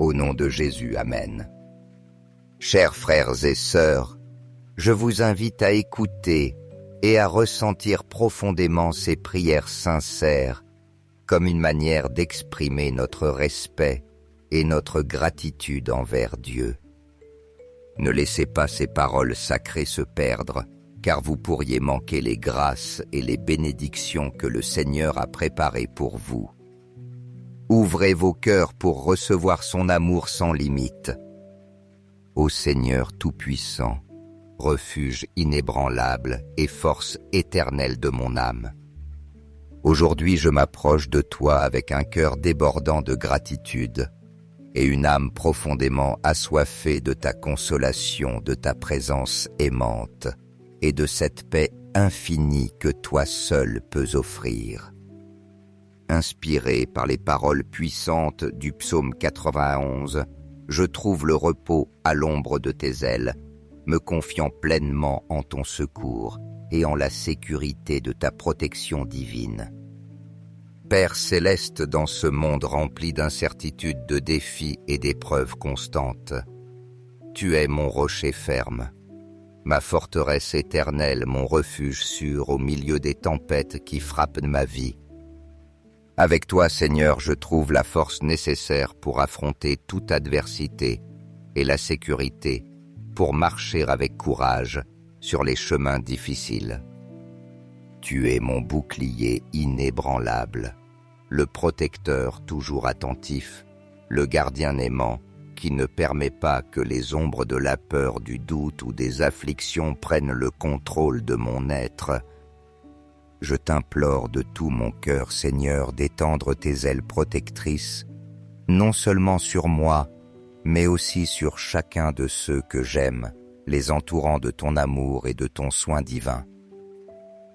Au nom de Jésus, Amen. Chers frères et sœurs, je vous invite à écouter et à ressentir profondément ces prières sincères comme une manière d'exprimer notre respect et notre gratitude envers Dieu. Ne laissez pas ces paroles sacrées se perdre, car vous pourriez manquer les grâces et les bénédictions que le Seigneur a préparées pour vous. Ouvrez vos cœurs pour recevoir son amour sans limite. Ô Seigneur Tout-Puissant, refuge inébranlable et force éternelle de mon âme, aujourd'hui je m'approche de toi avec un cœur débordant de gratitude et une âme profondément assoiffée de ta consolation, de ta présence aimante et de cette paix infinie que toi seul peux offrir. Inspiré par les paroles puissantes du psaume 91, je trouve le repos à l'ombre de tes ailes, me confiant pleinement en ton secours et en la sécurité de ta protection divine. Père céleste, dans ce monde rempli d'incertitudes, de défis et d'épreuves constantes, tu es mon rocher ferme, ma forteresse éternelle, mon refuge sûr au milieu des tempêtes qui frappent ma vie. Avec toi, Seigneur, je trouve la force nécessaire pour affronter toute adversité et la sécurité pour marcher avec courage sur les chemins difficiles. Tu es mon bouclier inébranlable, le protecteur toujours attentif, le gardien aimant qui ne permet pas que les ombres de la peur, du doute ou des afflictions prennent le contrôle de mon être. Je t'implore de tout mon cœur, Seigneur, d'étendre tes ailes protectrices, non seulement sur moi, mais aussi sur chacun de ceux que j'aime, les entourant de ton amour et de ton soin divin.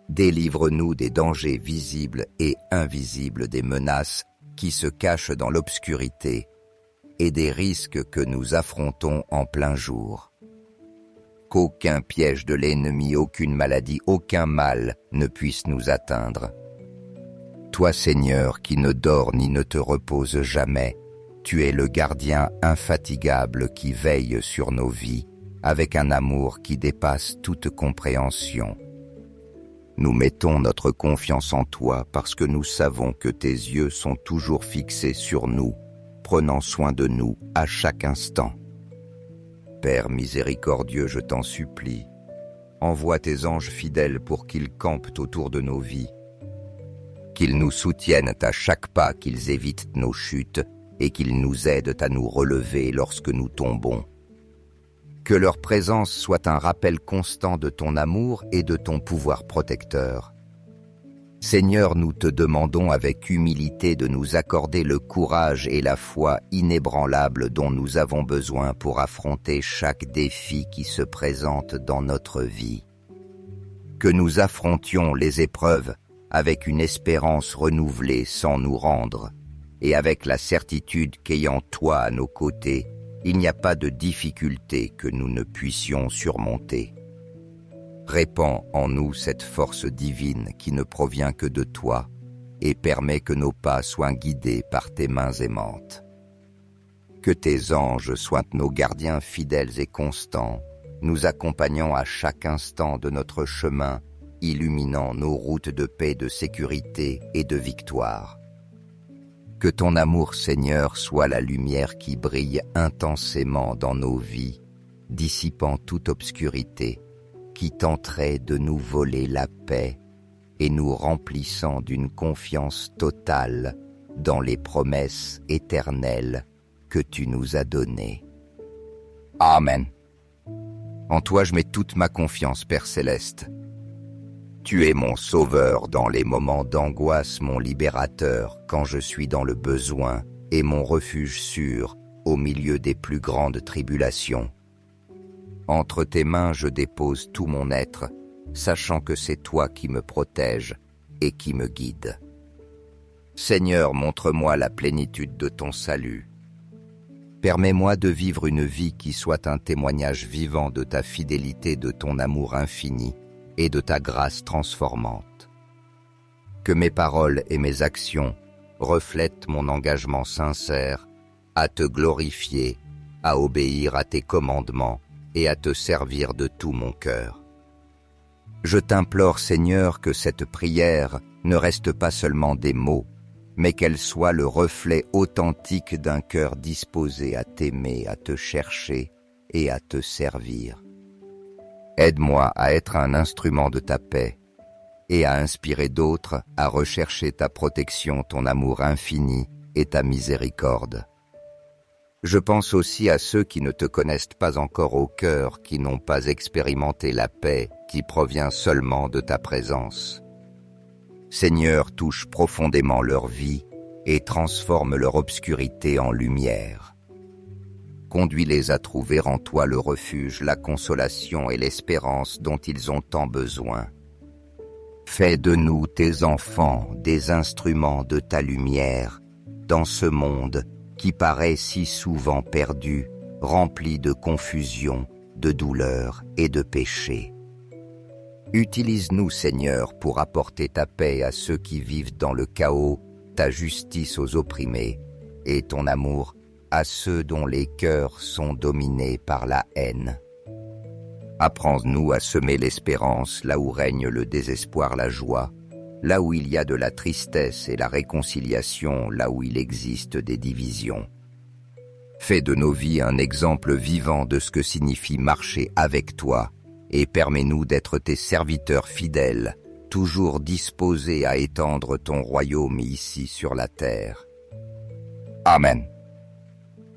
Délivre-nous des dangers visibles et invisibles, des menaces qui se cachent dans l'obscurité et des risques que nous affrontons en plein jour. Qu'aucun piège de l'ennemi, aucune maladie, aucun mal ne puisse nous atteindre. Toi, Seigneur, qui ne dors ni ne te reposes jamais, tu es le gardien infatigable qui veille sur nos vies avec un amour qui dépasse toute compréhension. Nous mettons notre confiance en toi parce que nous savons que tes yeux sont toujours fixés sur nous, prenant soin de nous à chaque instant. Père miséricordieux, je t'en supplie, envoie tes anges fidèles pour qu'ils campent autour de nos vies, qu'ils nous soutiennent à chaque pas, qu'ils évitent nos chutes et qu'ils nous aident à nous relever lorsque nous tombons. Que leur présence soit un rappel constant de ton amour et de ton pouvoir protecteur. Seigneur, nous te demandons avec humilité de nous accorder le courage et la foi inébranlables dont nous avons besoin pour affronter chaque défi qui se présente dans notre vie. Que nous affrontions les épreuves avec une espérance renouvelée sans nous rendre, et avec la certitude qu'ayant toi à nos côtés, il n'y a pas de difficulté que nous ne puissions surmonter. Répands en nous cette force divine qui ne provient que de toi et permet que nos pas soient guidés par tes mains aimantes. Que tes anges soient nos gardiens fidèles et constants, nous accompagnant à chaque instant de notre chemin, illuminant nos routes de paix, de sécurité et de victoire. Que ton amour, Seigneur, soit la lumière qui brille intensément dans nos vies, dissipant toute obscurité, qui tenterait de nous voler la paix et nous remplissant d'une confiance totale dans les promesses éternelles que tu nous as données. Amen. En toi je mets toute ma confiance, Père céleste. Tu es mon sauveur dans les moments d'angoisse, mon libérateur quand je suis dans le besoin et mon refuge sûr au milieu des plus grandes tribulations. Entre tes mains je dépose tout mon être, sachant que c'est toi qui me protèges et qui me guide. Seigneur, montre-moi la plénitude de ton salut. Permets-moi de vivre une vie qui soit un témoignage vivant de ta fidélité, de ton amour infini et de ta grâce transformante. Que mes paroles et mes actions reflètent mon engagement sincère à te glorifier, à obéir à tes commandements et à te servir de tout mon cœur. Je t'implore, Seigneur, que cette prière ne reste pas seulement des mots, mais qu'elle soit le reflet authentique d'un cœur disposé à t'aimer, à te chercher et à te servir. Aide-moi à être un instrument de ta paix et à inspirer d'autres à rechercher ta protection, ton amour infini et ta miséricorde. Je pense aussi à ceux qui ne te connaissent pas encore au cœur, qui n'ont pas expérimenté la paix qui provient seulement de ta présence. Seigneur, touche profondément leur vie et transforme leur obscurité en lumière. Conduis-les à trouver en toi le refuge, la consolation et l'espérance dont ils ont tant besoin. Fais de nous, tes enfants, des instruments de ta lumière dans ce monde qui paraît si souvent perdu, rempli de confusion, de douleur et de péché. Utilise-nous, Seigneur, pour apporter ta paix à ceux qui vivent dans le chaos, ta justice aux opprimés et ton amour à ceux dont les cœurs sont dominés par la haine. Apprends-nous à semer l'espérance là où règne le désespoir, la joie, là où il y a de la tristesse et la réconciliation, là où il existe des divisions. Fais de nos vies un exemple vivant de ce que signifie marcher avec toi et permets-nous d'être tes serviteurs fidèles, toujours disposés à étendre ton royaume ici sur la terre. Amen.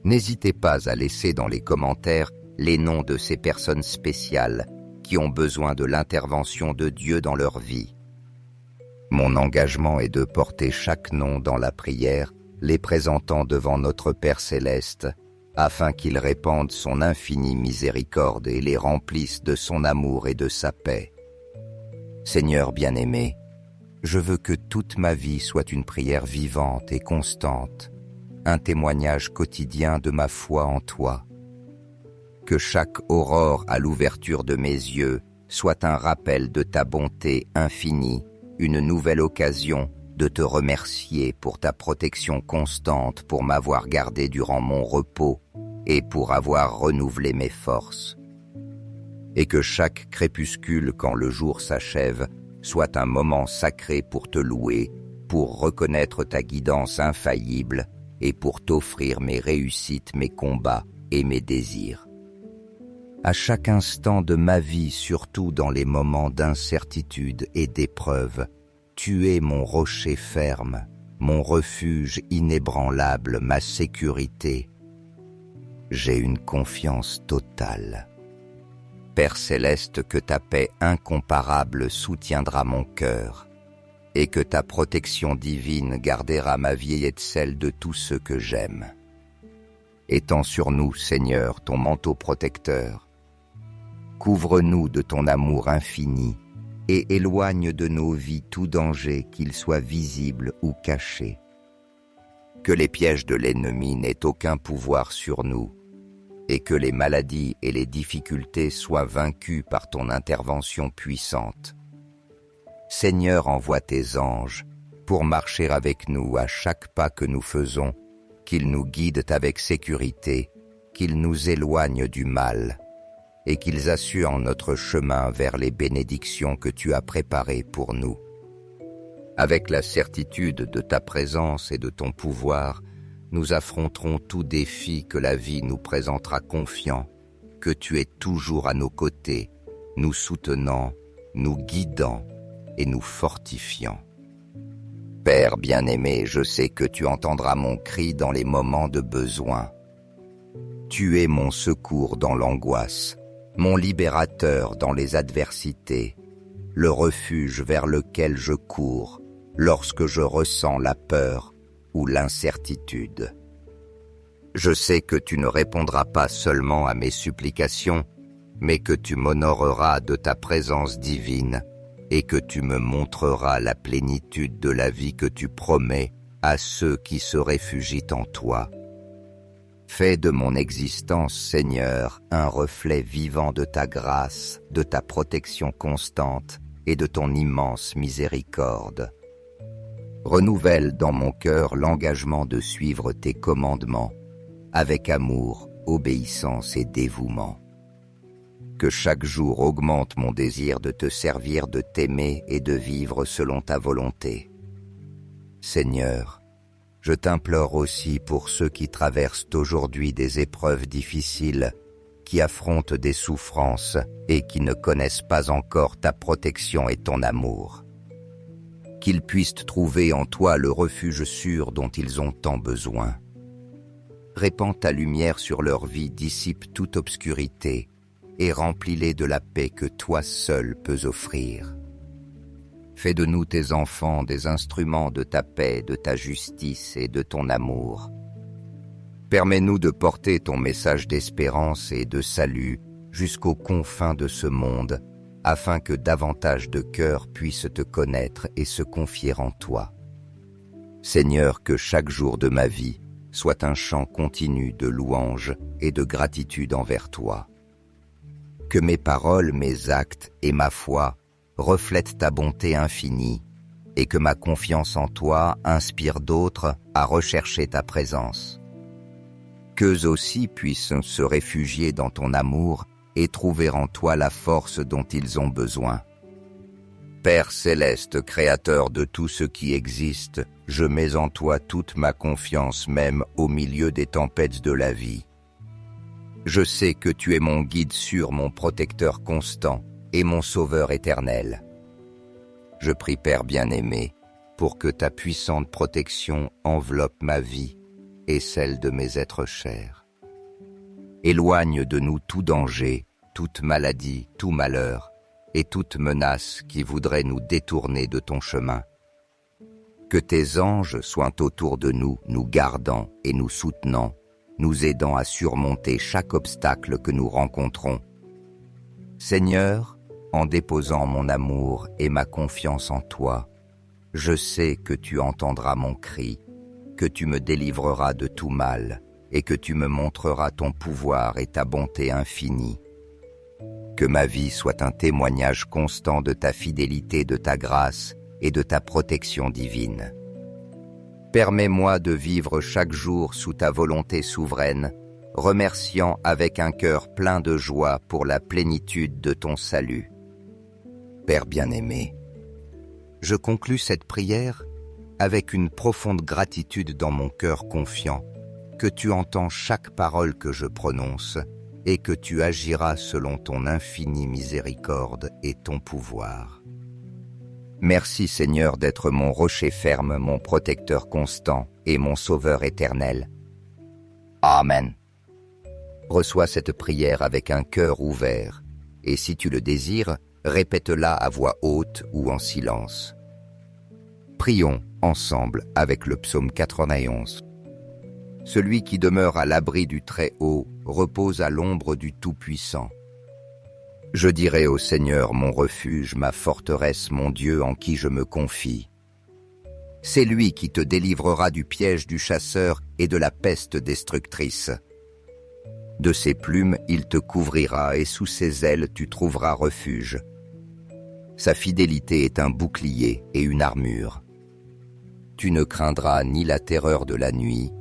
N'hésitez pas à laisser dans les commentaires les noms de ces personnes spéciales qui ont besoin de l'intervention de Dieu dans leur vie. Mon engagement est de porter chaque nom dans la prière, les présentant devant notre Père Céleste, afin qu'il répande son infinie miséricorde et les remplisse de son amour et de sa paix. Seigneur bien-aimé, je veux que toute ma vie soit une prière vivante et constante, un témoignage quotidien de ma foi en toi. Que chaque aurore à l'ouverture de mes yeux soit un rappel de ta bonté infinie, une nouvelle occasion de te remercier pour ta protection constante, pour m'avoir gardé durant mon repos et pour avoir renouvelé mes forces. Et que chaque crépuscule, quand le jour s'achève, soit un moment sacré pour te louer, pour reconnaître ta guidance infaillible et pour t'offrir mes réussites, mes combats et mes désirs. À chaque instant de ma vie, surtout dans les moments d'incertitude et d'épreuve, tu es mon rocher ferme, mon refuge inébranlable, ma sécurité. J'ai une confiance totale. Père Céleste, que ta paix incomparable soutiendra mon cœur, et que ta protection divine gardera ma vie et celle de tous ceux que j'aime. Étends sur nous, Seigneur, ton manteau protecteur. Couvre-nous de ton amour infini et éloigne de nos vies tout danger, qu'il soit visible ou caché. Que les pièges de l'ennemi n'aient aucun pouvoir sur nous et que les maladies et les difficultés soient vaincues par ton intervention puissante. Seigneur, envoie tes anges pour marcher avec nous à chaque pas que nous faisons, qu'ils nous guident avec sécurité, qu'ils nous éloignent du mal et qu'ils assurent notre chemin vers les bénédictions que tu as préparées pour nous. Avec la certitude de ta présence et de ton pouvoir, nous affronterons tout défi que la vie nous présentera confiants, que tu es toujours à nos côtés, nous soutenant, nous guidant et nous fortifiant. Père bien-aimé, je sais que tu entendras mon cri dans les moments de besoin. Tu es mon secours dans l'angoisse, mon libérateur dans les adversités, le refuge vers lequel je cours lorsque je ressens la peur ou l'incertitude. Je sais que tu ne répondras pas seulement à mes supplications, mais que tu m'honoreras de ta présence divine et que tu me montreras la plénitude de la vie que tu promets à ceux qui se réfugient en toi. Fais de mon existence, Seigneur, un reflet vivant de ta grâce, de ta protection constante et de ton immense miséricorde. Renouvelle dans mon cœur l'engagement de suivre tes commandements avec amour, obéissance et dévouement. Que chaque jour augmente mon désir de te servir, de t'aimer et de vivre selon ta volonté. Seigneur, je t'implore aussi pour ceux qui traversent aujourd'hui des épreuves difficiles, qui affrontent des souffrances et qui ne connaissent pas encore ta protection et ton amour. Qu'ils puissent trouver en toi le refuge sûr dont ils ont tant besoin. Répands ta lumière sur leur vie, dissipe toute obscurité et remplis-les de la paix que toi seul peux offrir. Fais de nous tes enfants des instruments de ta paix, de ta justice et de ton amour. Permets-nous de porter ton message d'espérance et de salut jusqu'aux confins de ce monde, afin que davantage de cœurs puissent te connaître et se confier en toi. Seigneur, que chaque jour de ma vie soit un chant continu de louange et de gratitude envers toi. Que mes paroles, mes actes et ma foi reflètent ta bonté infinie et que ma confiance en toi inspire d'autres à rechercher ta présence. Qu'eux aussi puissent se réfugier dans ton amour et trouver en toi la force dont ils ont besoin. Père céleste, créateur de tout ce qui existe, je mets en toi toute ma confiance même au milieu des tempêtes de la vie. Je sais que tu es mon guide sûr, mon protecteur constant et mon sauveur éternel. Je prie, Père bien-aimé, pour que ta puissante protection enveloppe ma vie et celle de mes êtres chers. Éloigne de nous tout danger, toute maladie, tout malheur et toute menace qui voudrait nous détourner de ton chemin. Que tes anges soient autour de nous, nous gardant et nous soutenant, nous aidant à surmonter chaque obstacle que nous rencontrons. Seigneur, en déposant mon amour et ma confiance en toi, je sais que tu entendras mon cri, que tu me délivreras de tout mal et que tu me montreras ton pouvoir et ta bonté infinie. Que ma vie soit un témoignage constant de ta fidélité, de ta grâce et de ta protection divine. Permets-moi de vivre chaque jour sous ta volonté souveraine, remerciant avec un cœur plein de joie pour la plénitude de ton salut. Père bien-aimé, je conclus cette prière avec une profonde gratitude dans mon cœur confiant que tu entends chaque parole que je prononce et que tu agiras selon ton infinie miséricorde et ton pouvoir. Merci Seigneur d'être mon rocher ferme, mon protecteur constant et mon sauveur éternel. Amen. Reçois cette prière avec un cœur ouvert et si tu le désires, répète-la à voix haute ou en silence. Prions ensemble avec le psaume 91. Celui qui demeure à l'abri du Très-Haut repose à l'ombre du Tout-Puissant. Je dirai au Seigneur mon refuge, ma forteresse, mon Dieu en qui je me confie. C'est lui qui te délivrera du piège du chasseur et de la peste destructrice. De ses plumes il te couvrira et sous ses ailes tu trouveras refuge. Sa fidélité est un bouclier et une armure. Tu ne craindras ni la terreur de la nuit,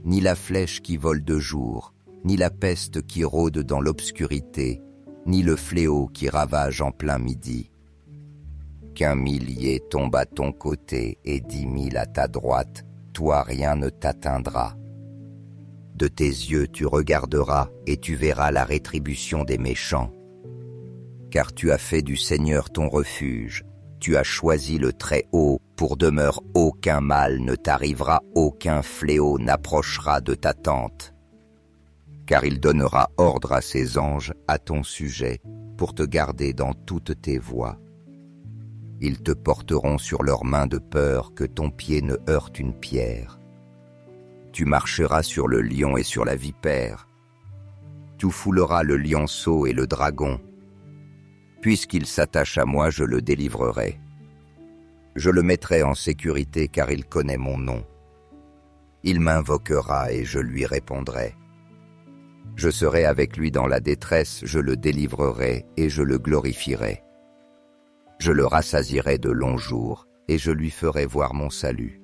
ni la flèche qui vole de jour, ni la peste qui rôde dans l'obscurité, ni le fléau qui ravage en plein midi. Qu'un millier tombe à ton côté et 10 000 à ta droite, toi rien ne t'atteindra. De tes yeux tu regarderas et tu verras la rétribution des méchants. Car tu as fait du Seigneur ton refuge, tu as choisi le Très-Haut pour demeure, aucun mal ne t'arrivera, aucun fléau n'approchera de ta tente. Car il donnera ordre à ses anges à ton sujet pour te garder dans toutes tes voies. Ils te porteront sur leurs mains de peur que ton pied ne heurte une pierre. Tu marcheras sur le lion et sur la vipère. Tu fouleras le lionceau et le dragon. Puisqu'il s'attache à moi, je le délivrerai. Je le mettrai en sécurité car il connaît mon nom. Il m'invoquera et je lui répondrai. Je serai avec lui dans la détresse, je le délivrerai et je le glorifierai. Je le rassasierai de longs jours et je lui ferai voir mon salut.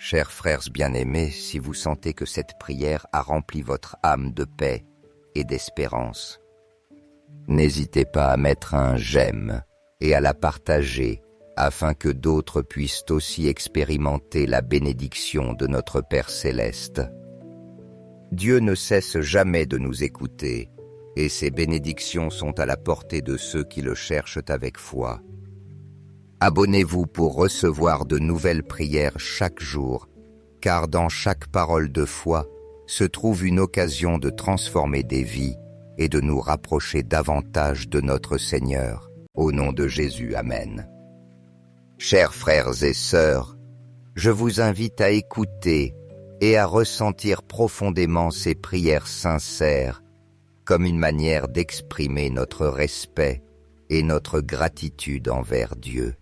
Chers frères bien-aimés, si vous sentez que cette prière a rempli votre âme de paix et d'espérance, n'hésitez pas à mettre un j'aime et à la partager afin que d'autres puissent aussi expérimenter la bénédiction de notre Père céleste. Dieu ne cesse jamais de nous écouter et ses bénédictions sont à la portée de ceux qui le cherchent avec foi. Abonnez-vous pour recevoir de nouvelles prières chaque jour, car dans chaque parole de foi se trouve une occasion de transformer des vies et de nous rapprocher davantage de notre Seigneur. Au nom de Jésus, Amen. Chers frères et sœurs, je vous invite à écouter et à ressentir profondément ces prières sincères comme une manière d'exprimer notre respect et notre gratitude envers Dieu.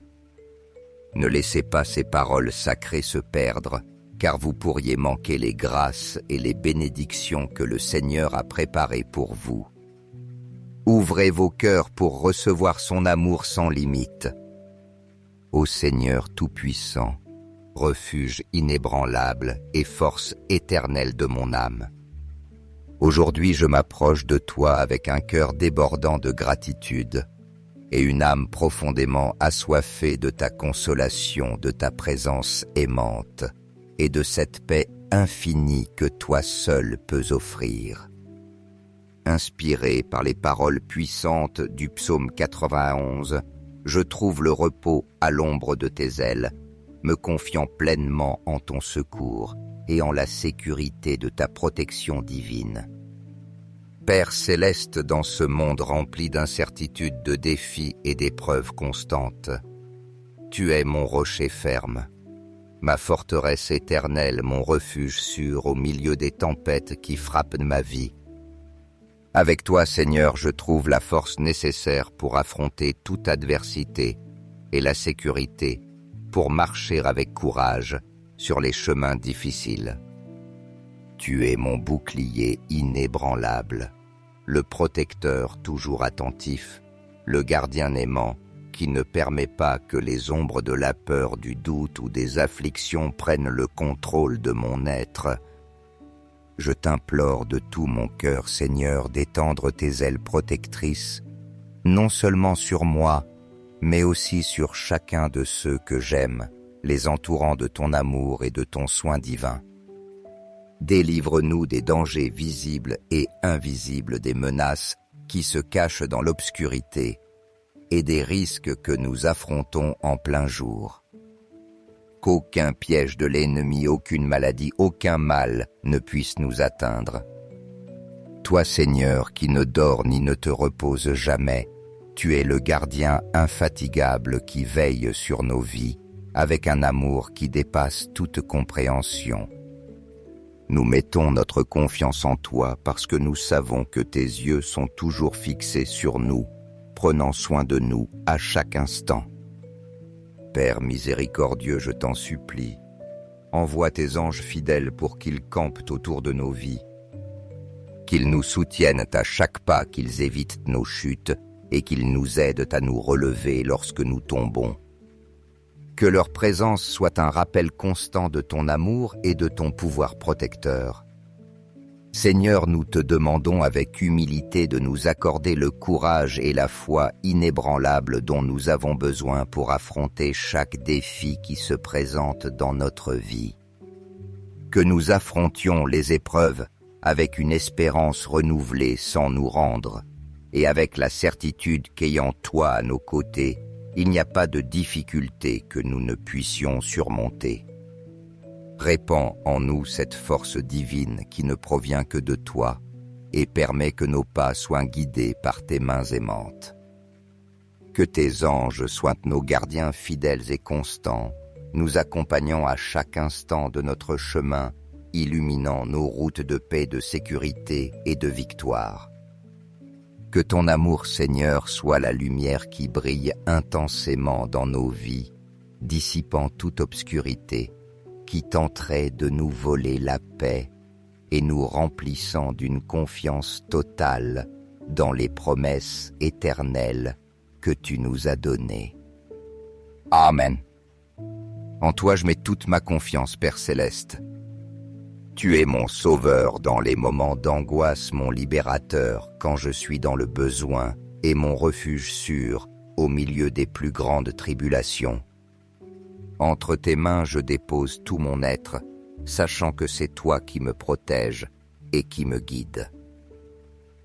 Ne laissez pas ces paroles sacrées se perdre, car vous pourriez manquer les grâces et les bénédictions que le Seigneur a préparées pour vous. Ouvrez vos cœurs pour recevoir son amour sans limite. Ô Seigneur Tout-Puissant, refuge inébranlable et force éternelle de mon âme, aujourd'hui je m'approche de toi avec un cœur débordant de gratitude et une âme profondément assoiffée de ta consolation, de ta présence aimante et de cette paix infinie que toi seul peux offrir. Inspiré par les paroles puissantes du psaume 91, je trouve le repos à l'ombre de tes ailes, me confiant pleinement en ton secours et en la sécurité de ta protection divine. Père céleste, dans ce monde rempli d'incertitudes, de défis et d'épreuves constantes, tu es mon rocher ferme, ma forteresse éternelle, mon refuge sûr au milieu des tempêtes qui frappent ma vie. Avec toi, Seigneur, je trouve la force nécessaire pour affronter toute adversité et la sécurité pour marcher avec courage sur les chemins difficiles. Tu es mon bouclier inébranlable, le protecteur toujours attentif, le gardien aimant qui ne permet pas que les ombres de la peur, du doute ou des afflictions prennent le contrôle de mon être. Je t'implore de tout mon cœur, Seigneur, d'étendre tes ailes protectrices, non seulement sur moi, mais aussi sur chacun de ceux que j'aime, les entourant de ton amour et de ton soin divin. Délivre-nous des dangers visibles et invisibles, des menaces qui se cachent dans l'obscurité et des risques que nous affrontons en plein jour. Qu'aucun piège de l'ennemi, aucune maladie, aucun mal ne puisse nous atteindre. Toi, Seigneur, qui ne dors ni ne te reposes jamais, tu es le gardien infatigable qui veille sur nos vies avec un amour qui dépasse toute compréhension. Nous mettons notre confiance en toi parce que nous savons que tes yeux sont toujours fixés sur nous, prenant soin de nous à chaque instant. Père miséricordieux, je t'en supplie, envoie tes anges fidèles pour qu'ils campent autour de nos vies, qu'ils nous soutiennent à chaque pas, qu'ils évitent nos chutes et qu'ils nous aident à nous relever lorsque nous tombons. Que leur présence soit un rappel constant de ton amour et de ton pouvoir protecteur. Seigneur, nous te demandons avec humilité de nous accorder le courage et la foi inébranlable dont nous avons besoin pour affronter chaque défi qui se présente dans notre vie. Que nous affrontions les épreuves avec une espérance renouvelée sans nous rendre, et avec la certitude qu'ayant toi à nos côtés, il n'y a pas de difficulté que nous ne puissions surmonter. Répands en nous cette force divine qui ne provient que de toi et permet que nos pas soient guidés par tes mains aimantes. Que tes anges soient nos gardiens fidèles et constants, nous accompagnant à chaque instant de notre chemin, illuminant nos routes de paix, de sécurité et de victoire. Que ton amour, Seigneur, soit la lumière qui brille intensément dans nos vies, dissipant toute obscurité, qui tenterait de nous voler la paix et nous remplissant d'une confiance totale dans les promesses éternelles que tu nous as données. Amen. En toi je mets toute ma confiance, Père Céleste. Tu es mon sauveur dans les moments d'angoisse, mon libérateur quand je suis dans le besoin et mon refuge sûr au milieu des plus grandes tribulations. Entre tes mains je dépose tout mon être, sachant que c'est toi qui me protèges et qui me guide.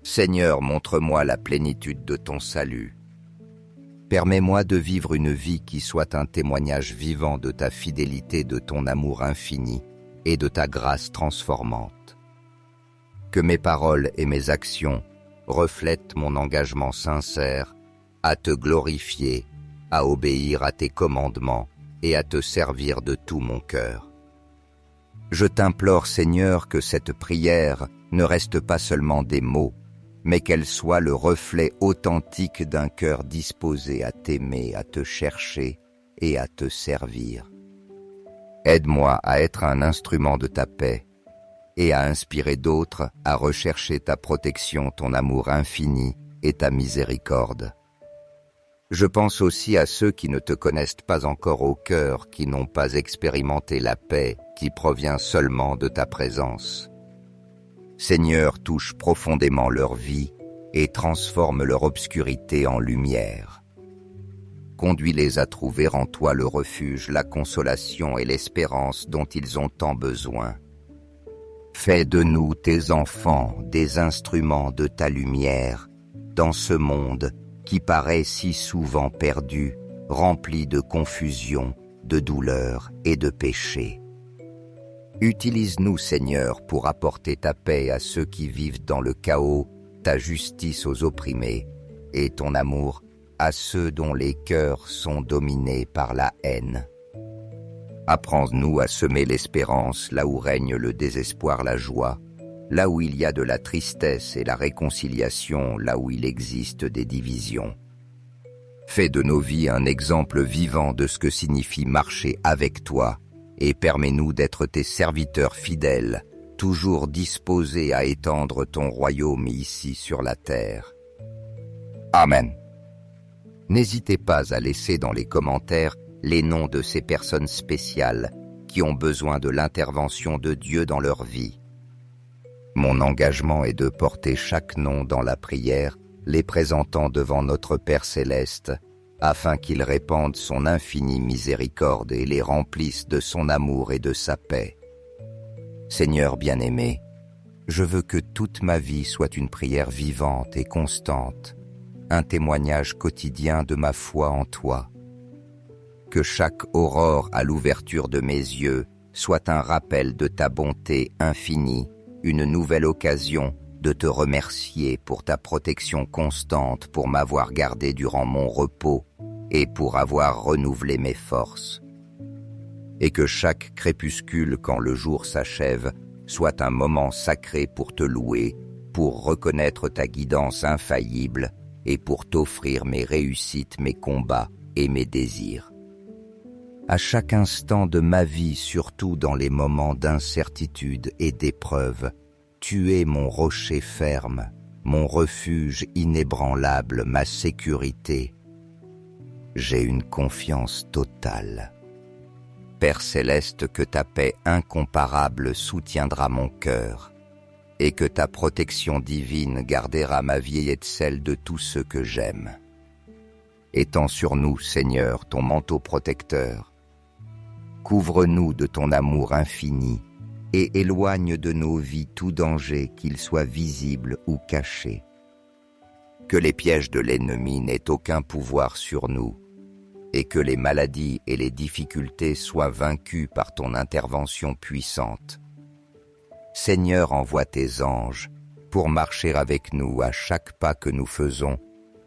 Seigneur, montre-moi la plénitude de ton salut. Permets-moi de vivre une vie qui soit un témoignage vivant de ta fidélité, de ton amour infini et de ta grâce transformante. Que mes paroles et mes actions reflètent mon engagement sincère à te glorifier, à obéir à tes commandements et à te servir de tout mon cœur. Je t'implore, Seigneur, que cette prière ne reste pas seulement des mots, mais qu'elle soit le reflet authentique d'un cœur disposé à t'aimer, à te chercher et à te servir. Aide-moi à être un instrument de ta paix et à inspirer d'autres à rechercher ta protection, ton amour infini et ta miséricorde. Je pense aussi à ceux qui ne te connaissent pas encore au cœur, qui n'ont pas expérimenté la paix qui provient seulement de ta présence. Seigneur, touche profondément leur vie et transforme leur obscurité en lumière. Conduis-les à trouver en toi le refuge, la consolation et l'espérance dont ils ont tant besoin. Fais de nous, tes enfants, des instruments de ta lumière dans ce monde qui paraît si souvent perdu, rempli de confusion, de douleur et de péché. Utilise-nous, Seigneur, pour apporter ta paix à ceux qui vivent dans le chaos, ta justice aux opprimés et ton amour à ceux dont les cœurs sont dominés par la haine. Apprends-nous à semer l'espérance là où règne le désespoir, la joie, là où il y a de la tristesse et la réconciliation, là où il existe des divisions. Fais de nos vies un exemple vivant de ce que signifie marcher avec toi, et permets-nous d'être tes serviteurs fidèles, toujours disposés à étendre ton royaume ici sur la terre. Amen. N'hésitez pas à laisser dans les commentaires les noms de ces personnes spéciales qui ont besoin de l'intervention de Dieu dans leur vie. Mon engagement est de porter chaque nom dans la prière, les présentant devant notre Père Céleste, afin qu'il répande son infinie miséricorde et les remplisse de son amour et de sa paix. Seigneur bien-aimé, je veux que toute ma vie soit une prière vivante et constante, un témoignage quotidien de ma foi en toi. Que chaque aurore à l'ouverture de mes yeux soit un rappel de ta bonté infinie, une nouvelle occasion de te remercier pour ta protection constante, pour m'avoir gardé durant mon repos et pour avoir renouvelé mes forces. Et que chaque crépuscule, quand le jour s'achève, soit un moment sacré pour te louer, pour reconnaître ta guidance infaillible et pour t'offrir mes réussites, mes combats et mes désirs. À chaque instant de ma vie, surtout dans les moments d'incertitude et d'épreuve, tu es mon rocher ferme, mon refuge inébranlable, ma sécurité. J'ai une confiance totale. Père Céleste, que ta paix incomparable soutiendra mon cœur, et que ta protection divine gardera ma vie et celle de tous ceux que j'aime. Étends sur nous, Seigneur, ton manteau protecteur. Couvre-nous de ton amour infini et éloigne de nos vies tout danger, qu'il soit visible ou caché. Que les pièges de l'ennemi n'aient aucun pouvoir sur nous, et que les maladies et les difficultés soient vaincues par ton intervention puissante. Seigneur, envoie tes anges pour marcher avec nous à chaque pas que nous faisons,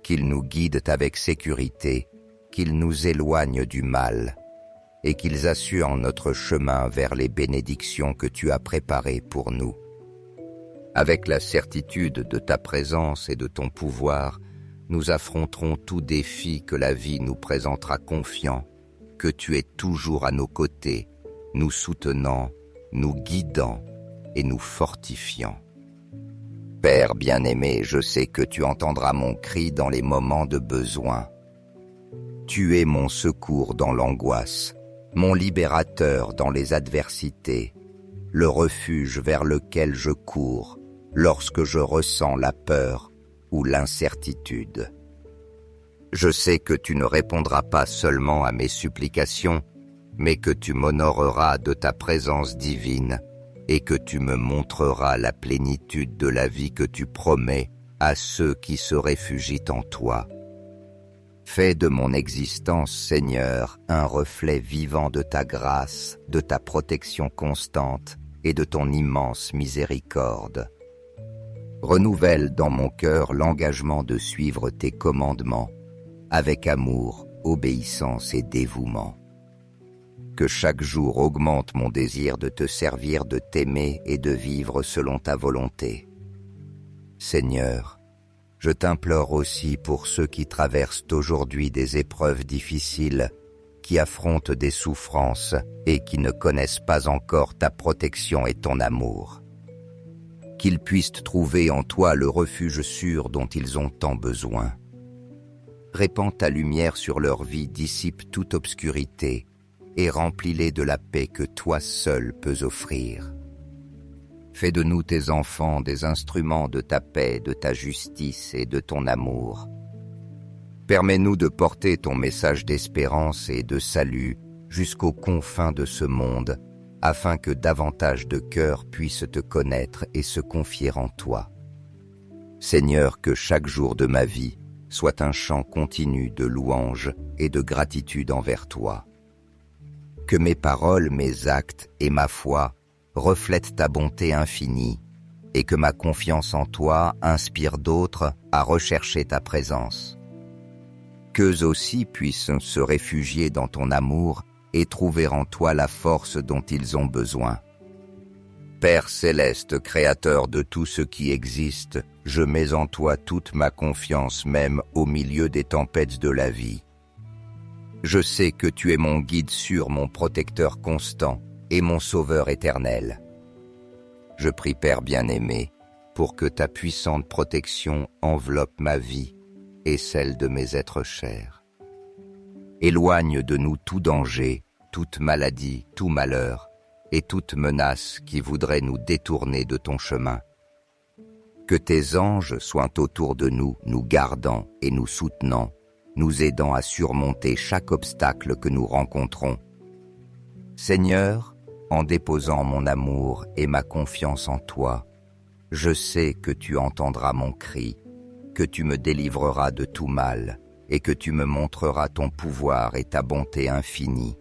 qu'ils nous guident avec sécurité, qu'ils nous éloignent du mal, et qu'ils assurent notre chemin vers les bénédictions que tu as préparées pour nous. Avec la certitude de ta présence et de ton pouvoir, nous affronterons tout défi que la vie nous présentera confiants, que tu es toujours à nos côtés, nous soutenant, nous guidant et nous fortifiant. Père bien-aimé, je sais que tu entendras mon cri dans les moments de besoin. Tu es mon secours dans l'angoisse, mon libérateur dans les adversités, le refuge vers lequel je cours lorsque je ressens la peur ou l'incertitude. Je sais que tu ne répondras pas seulement à mes supplications, mais que tu m'honoreras de ta présence divine et que tu me montreras la plénitude de la vie que tu promets à ceux qui se réfugient en toi. Fais de mon existence, Seigneur, un reflet vivant de ta grâce, de ta protection constante et de ton immense miséricorde. Renouvelle dans mon cœur l'engagement de suivre tes commandements, avec amour, obéissance et dévouement. Que chaque jour augmente mon désir de te servir, de t'aimer et de vivre selon ta volonté. Seigneur, je t'implore aussi pour ceux qui traversent aujourd'hui des épreuves difficiles, qui affrontent des souffrances et qui ne connaissent pas encore ta protection et ton amour. Qu'ils puissent trouver en toi le refuge sûr dont ils ont tant besoin. Répands ta lumière sur leur vie, dissipe toute obscurité et remplis-les de la paix que toi seul peux offrir. Fais de nous, tes enfants, des instruments de ta paix, de ta justice et de ton amour. Permets-nous de porter ton message d'espérance et de salut jusqu'aux confins de ce monde, afin que davantage de cœurs puissent te connaître et se confier en toi. Seigneur, que chaque jour de ma vie soit un chant continu de louange et de gratitude envers toi. Que mes paroles, mes actes et ma foi reflètent ta bonté infinie et que ma confiance en toi inspire d'autres à rechercher ta présence. Qu'eux aussi puissent se réfugier dans ton amour et trouver en toi la force dont ils ont besoin. Père céleste, créateur de tout ce qui existe, je mets en toi toute ma confiance même au milieu des tempêtes de la vie. Je sais que tu es mon guide sûr, mon protecteur constant et mon sauveur éternel. Je prie, Père bien-aimé, pour que ta puissante protection enveloppe ma vie et celle de mes êtres chers. Éloigne de nous tout danger, toute maladie, tout malheur et toute menace qui voudrait nous détourner de ton chemin. Que tes anges soient autour de nous, nous gardant et nous soutenant, nous aidant à surmonter chaque obstacle que nous rencontrons. Seigneur, en déposant mon amour et ma confiance en toi, je sais que tu entendras mon cri, que tu me délivreras de tout mal et que tu me montreras ton pouvoir et ta bonté infinie.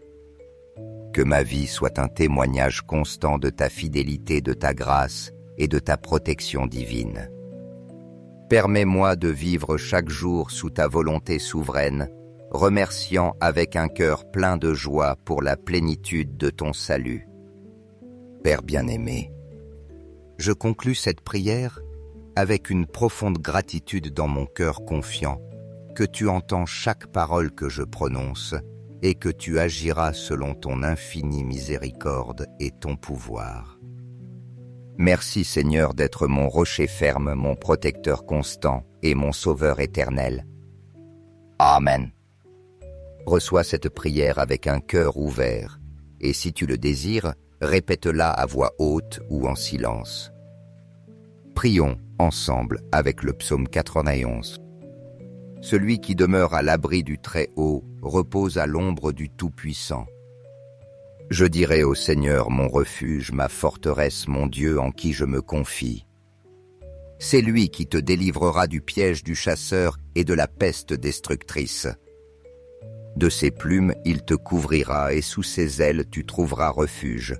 Que ma vie soit un témoignage constant de ta fidélité, de ta grâce et de ta protection divine. Permets-moi de vivre chaque jour sous ta volonté souveraine, remerciant avec un cœur plein de joie pour la plénitude de ton salut. Père bien-aimé, je conclus cette prière avec une profonde gratitude dans mon cœur confiant que tu entends chaque parole que je prononce et que tu agiras selon ton infinie miséricorde et ton pouvoir. Merci Seigneur d'être mon rocher ferme, mon protecteur constant et mon sauveur éternel. Amen. Reçois cette prière avec un cœur ouvert et si tu le désires, répète-la à voix haute ou en silence. Prions ensemble avec le psaume 91. Celui qui demeure à l'abri du Très-Haut repose à l'ombre du Tout-Puissant. Je dirai au Seigneur mon refuge, ma forteresse, mon Dieu en qui je me confie. C'est lui qui te délivrera du piège du chasseur et de la peste destructrice. De ses plumes il te couvrira et sous ses ailes tu trouveras refuge.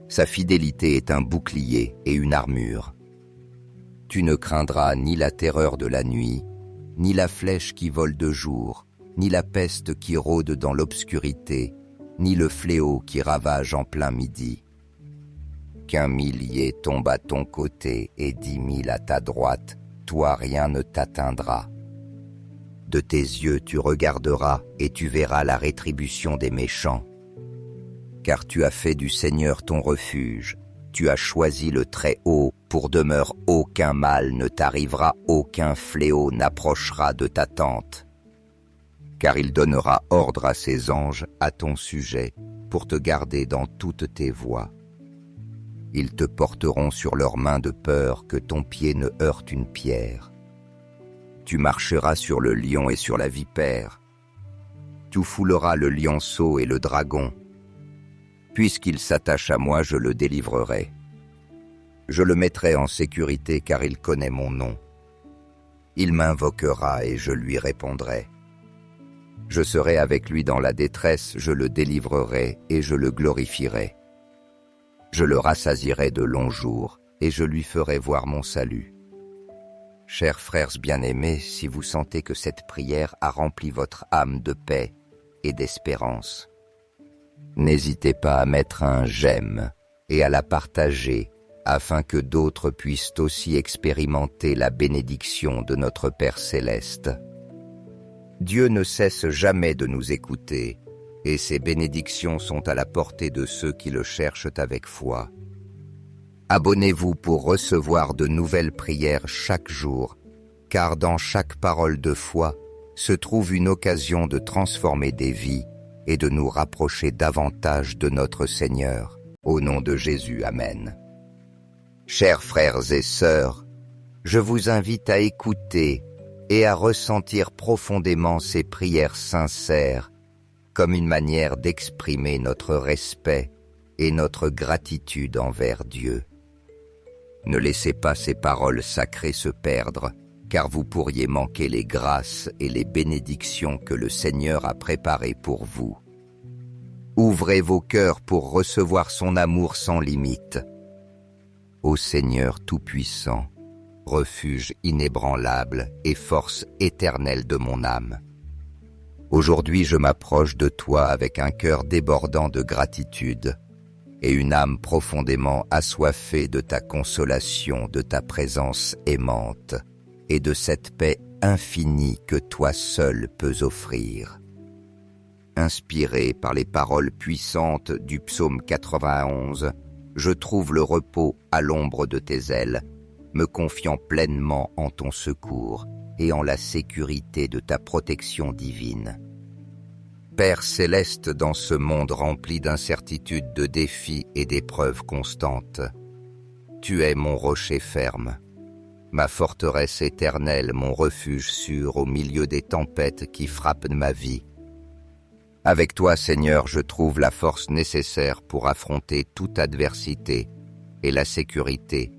Sa fidélité est un bouclier et une armure. Tu ne craindras ni la terreur de la nuit, ni la flèche qui vole de jour, ni la peste qui rôde dans l'obscurité, ni le fléau qui ravage en plein midi. Qu'un millier tombe à ton côté et 10 000 à ta droite, toi rien ne t'atteindra. De tes yeux tu regarderas et tu verras la rétribution des méchants. Car tu as fait du Seigneur ton refuge, tu as choisi le Très-Haut pour demeure, aucun mal ne t'arrivera, aucun fléau n'approchera de ta tente. car il donnera ordre à ses anges à ton sujet pour te garder dans toutes tes voies. Ils te porteront sur leurs mains de peur que ton pied ne heurte une pierre. Tu marcheras sur le lion et sur la vipère. Tu fouleras le lionceau et le dragon. Puisqu'il s'attache à moi, je le délivrerai. Je le mettrai en sécurité car il connaît mon nom. Il m'invoquera et je lui répondrai. Je serai avec lui dans la détresse, je le délivrerai et je le glorifierai. Je le rassasierai de longs jours et je lui ferai voir mon salut. Chers frères bien-aimés, si vous sentez que cette prière a rempli votre âme de paix et d'espérance, n'hésitez pas à mettre un « j'aime » et à la partager afin que d'autres puissent aussi expérimenter la bénédiction de notre Père Céleste. Dieu ne cesse jamais de nous écouter, et ses bénédictions sont à la portée de ceux qui le cherchent avec foi. Abonnez-vous pour recevoir de nouvelles prières chaque jour, car dans chaque parole de foi se trouve une occasion de transformer des vies et de nous rapprocher davantage de notre Seigneur. Au nom de Jésus, Amen. Chers frères et sœurs, je vous invite à écouter et à ressentir profondément ces prières sincères comme une manière d'exprimer notre respect et notre gratitude envers Dieu. Ne laissez pas ces paroles sacrées se perdre, car vous pourriez manquer les grâces et les bénédictions que le Seigneur a préparées pour vous. Ouvrez vos cœurs pour recevoir son amour sans limite. Ô Seigneur Tout-Puissant, refuge inébranlable et force éternelle de mon âme, aujourd'hui je m'approche de toi avec un cœur débordant de gratitude et une âme profondément assoiffée de ta consolation, de ta présence aimante et de cette paix infinie que toi seul peux offrir. Inspiré par les paroles puissantes du psaume 91, je trouve le repos à l'ombre de tes ailes, me confiant pleinement en ton secours et en la sécurité de ta protection divine. Père céleste, dans ce monde rempli d'incertitudes, de défis et d'épreuves constantes, tu es mon rocher ferme, ma forteresse éternelle, mon refuge sûr au milieu des tempêtes qui frappent ma vie. Avec toi, Seigneur, je trouve la force nécessaire pour affronter toute adversité et la sécurité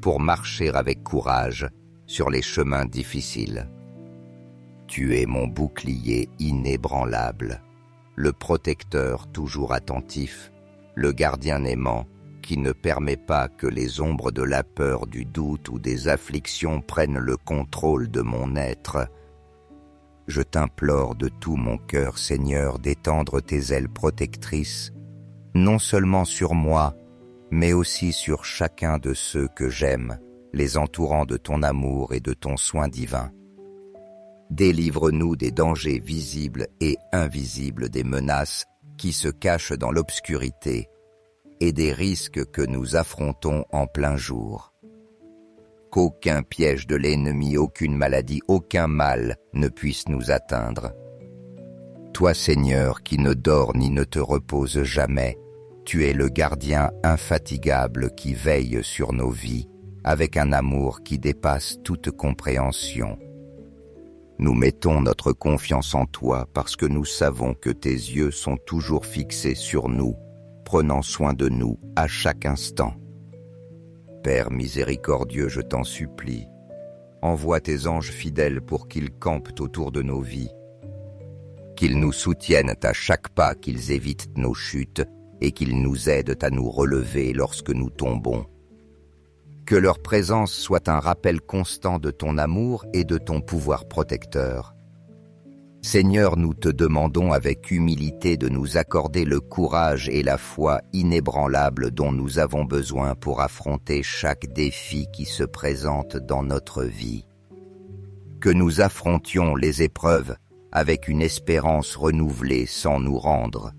pour marcher avec courage sur les chemins difficiles. Tu es mon bouclier inébranlable, le protecteur toujours attentif, le gardien aimant qui ne permet pas que les ombres de la peur, du doute ou des afflictions prennent le contrôle de mon être. Je t'implore de tout mon cœur, Seigneur, d'étendre tes ailes protectrices, non seulement sur moi, mais aussi sur chacun de ceux que j'aime, les entourant de ton amour et de ton soin divin. Délivre-nous des dangers visibles et invisibles, des menaces qui se cachent dans l'obscurité et des risques que nous affrontons en plein jour. Qu'aucun piège de l'ennemi, aucune maladie, aucun mal ne puisse nous atteindre. Toi, Seigneur, qui ne dors ni ne te reposes jamais, tu es le gardien infatigable qui veille sur nos vies avec un amour qui dépasse toute compréhension. Nous mettons notre confiance en toi parce que nous savons que tes yeux sont toujours fixés sur nous, prenant soin de nous à chaque instant. Père miséricordieux, je t'en supplie, envoie tes anges fidèles pour qu'ils campent autour de nos vies, qu'ils nous soutiennent à chaque pas, qu'ils évitent nos chutes et qu'ils nous aident à nous relever lorsque nous tombons. Que leur présence soit un rappel constant de ton amour et de ton pouvoir protecteur. Seigneur, nous te demandons avec humilité de nous accorder le courage et la foi inébranlable dont nous avons besoin pour affronter chaque défi qui se présente dans notre vie. Que nous affrontions les épreuves avec une espérance renouvelée sans nous rendre,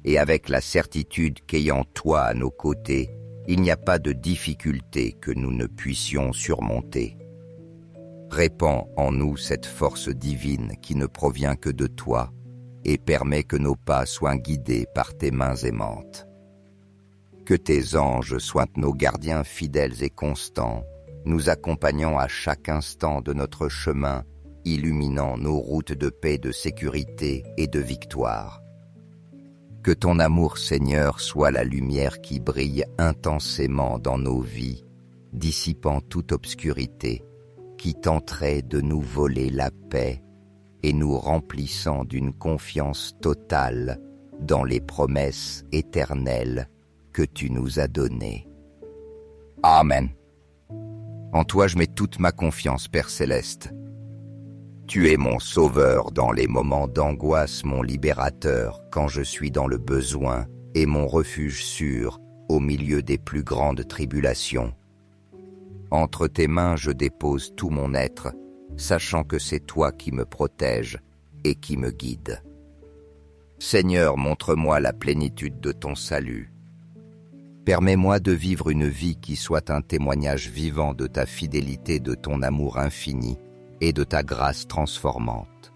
et avec la certitude qu'ayant toi à nos côtés, il n'y a pas de difficulté que nous ne puissions surmonter. Répands en nous cette force divine qui ne provient que de toi et permets que nos pas soient guidés par tes mains aimantes. Que tes anges soient nos gardiens fidèles et constants, nous accompagnant à chaque instant de notre chemin, illuminant nos routes de paix, de sécurité et de victoire. Que ton amour, Seigneur, soit la lumière qui brille intensément dans nos vies, dissipant toute obscurité, qui tenterait de nous voler la paix et nous remplissant d'une confiance totale dans les promesses éternelles que tu nous as données. Amen. En toi je mets toute ma confiance, Père Céleste. Tu es mon sauveur dans les moments d'angoisse, mon libérateur quand je suis dans le besoin et mon refuge sûr au milieu des plus grandes tribulations. Entre tes mains je dépose tout mon être, sachant que c'est toi qui me protèges et qui me guide. Seigneur, montre-moi la plénitude de ton salut. Permets-moi de vivre une vie qui soit un témoignage vivant de ta fidélité, de ton amour infini et de ta grâce transformante.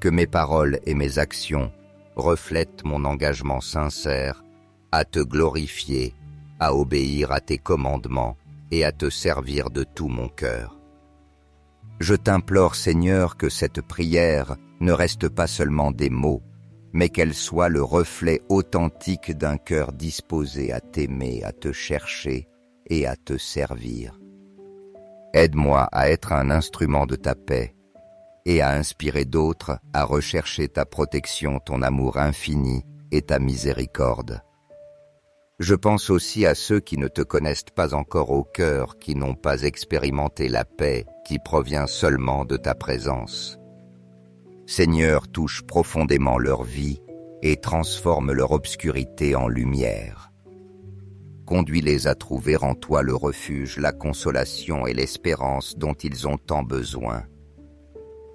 Que mes paroles et mes actions reflètent mon engagement sincère à te glorifier, à obéir à tes commandements et à te servir de tout mon cœur. Je t'implore, Seigneur, que cette prière ne reste pas seulement des mots, mais qu'elle soit le reflet authentique d'un cœur disposé à t'aimer, à te chercher et à te servir. Aide-moi à être un instrument de ta paix et à inspirer d'autres à rechercher ta protection, ton amour infini et ta miséricorde. Je pense aussi à ceux qui ne te connaissent pas encore au cœur, qui n'ont pas expérimenté la paix qui provient seulement de ta présence. Seigneur, touche profondément leur vie et transforme leur obscurité en lumière. Conduis-les à trouver en toi le refuge, la consolation et l'espérance dont ils ont tant besoin.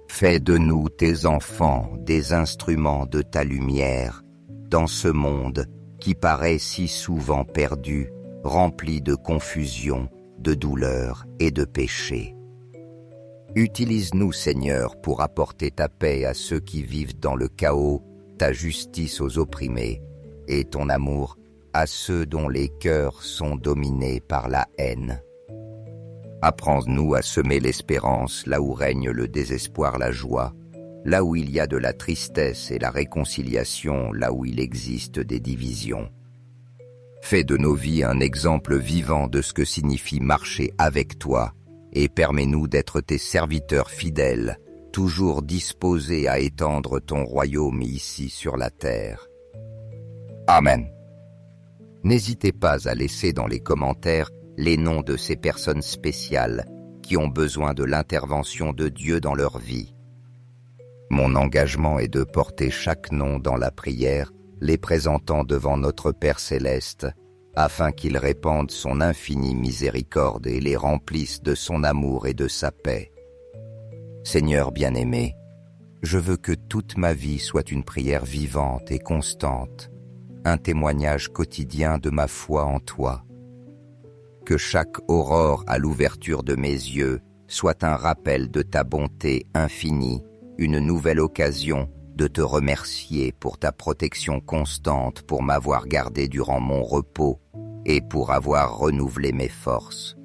Fais de nous, tes enfants, des instruments de ta lumière dans ce monde qui paraît si souvent perdu, rempli de confusion, de douleur et de péché. Utilise-nous, Seigneur, pour apporter ta paix à ceux qui vivent dans le chaos, ta justice aux opprimés et ton amour à ceux dont les cœurs sont dominés par la haine. Apprends-nous à semer l'espérance là où règne le désespoir, la joie, là où il y a de la tristesse et la réconciliation, là où il existe des divisions. Fais de nos vies un exemple vivant de ce que signifie marcher avec toi et permets-nous d'être tes serviteurs fidèles, toujours disposés à étendre ton royaume ici sur la terre. Amen. N'hésitez pas à laisser dans les commentaires les noms de ces personnes spéciales qui ont besoin de l'intervention de Dieu dans leur vie. Mon engagement est de porter chaque nom dans la prière, les présentant devant notre Père Céleste, afin qu'il répande son infinie miséricorde et les remplisse de son amour et de sa paix. Seigneur bien-aimé, je veux que toute ma vie soit une prière vivante et constante, un témoignage quotidien de ma foi en toi. Que chaque aurore à l'ouverture de mes yeux soit un rappel de ta bonté infinie, une nouvelle occasion de te remercier pour ta protection constante, pour m'avoir gardé durant mon repos et pour avoir renouvelé mes forces.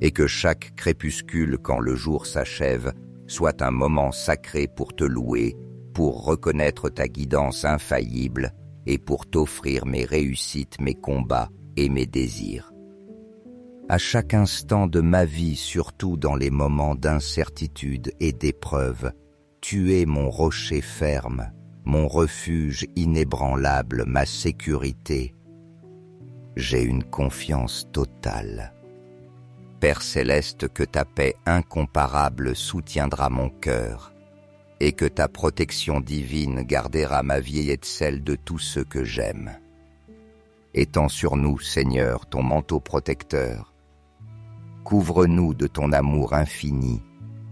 Et que chaque crépuscule, quand le jour s'achève, soit un moment sacré pour te louer, pour reconnaître ta guidance infaillible et pour t'offrir mes réussites, mes combats et mes désirs. À chaque instant de ma vie, surtout dans les moments d'incertitude et d'épreuve, tu es mon rocher ferme, mon refuge inébranlable, ma sécurité. J'ai une confiance totale. Père Céleste, que ta paix incomparable soutiendra mon cœur, et que ta protection divine gardera ma vie et celle de tous ceux que j'aime. Étends sur nous, Seigneur, ton manteau protecteur. Couvre-nous de ton amour infini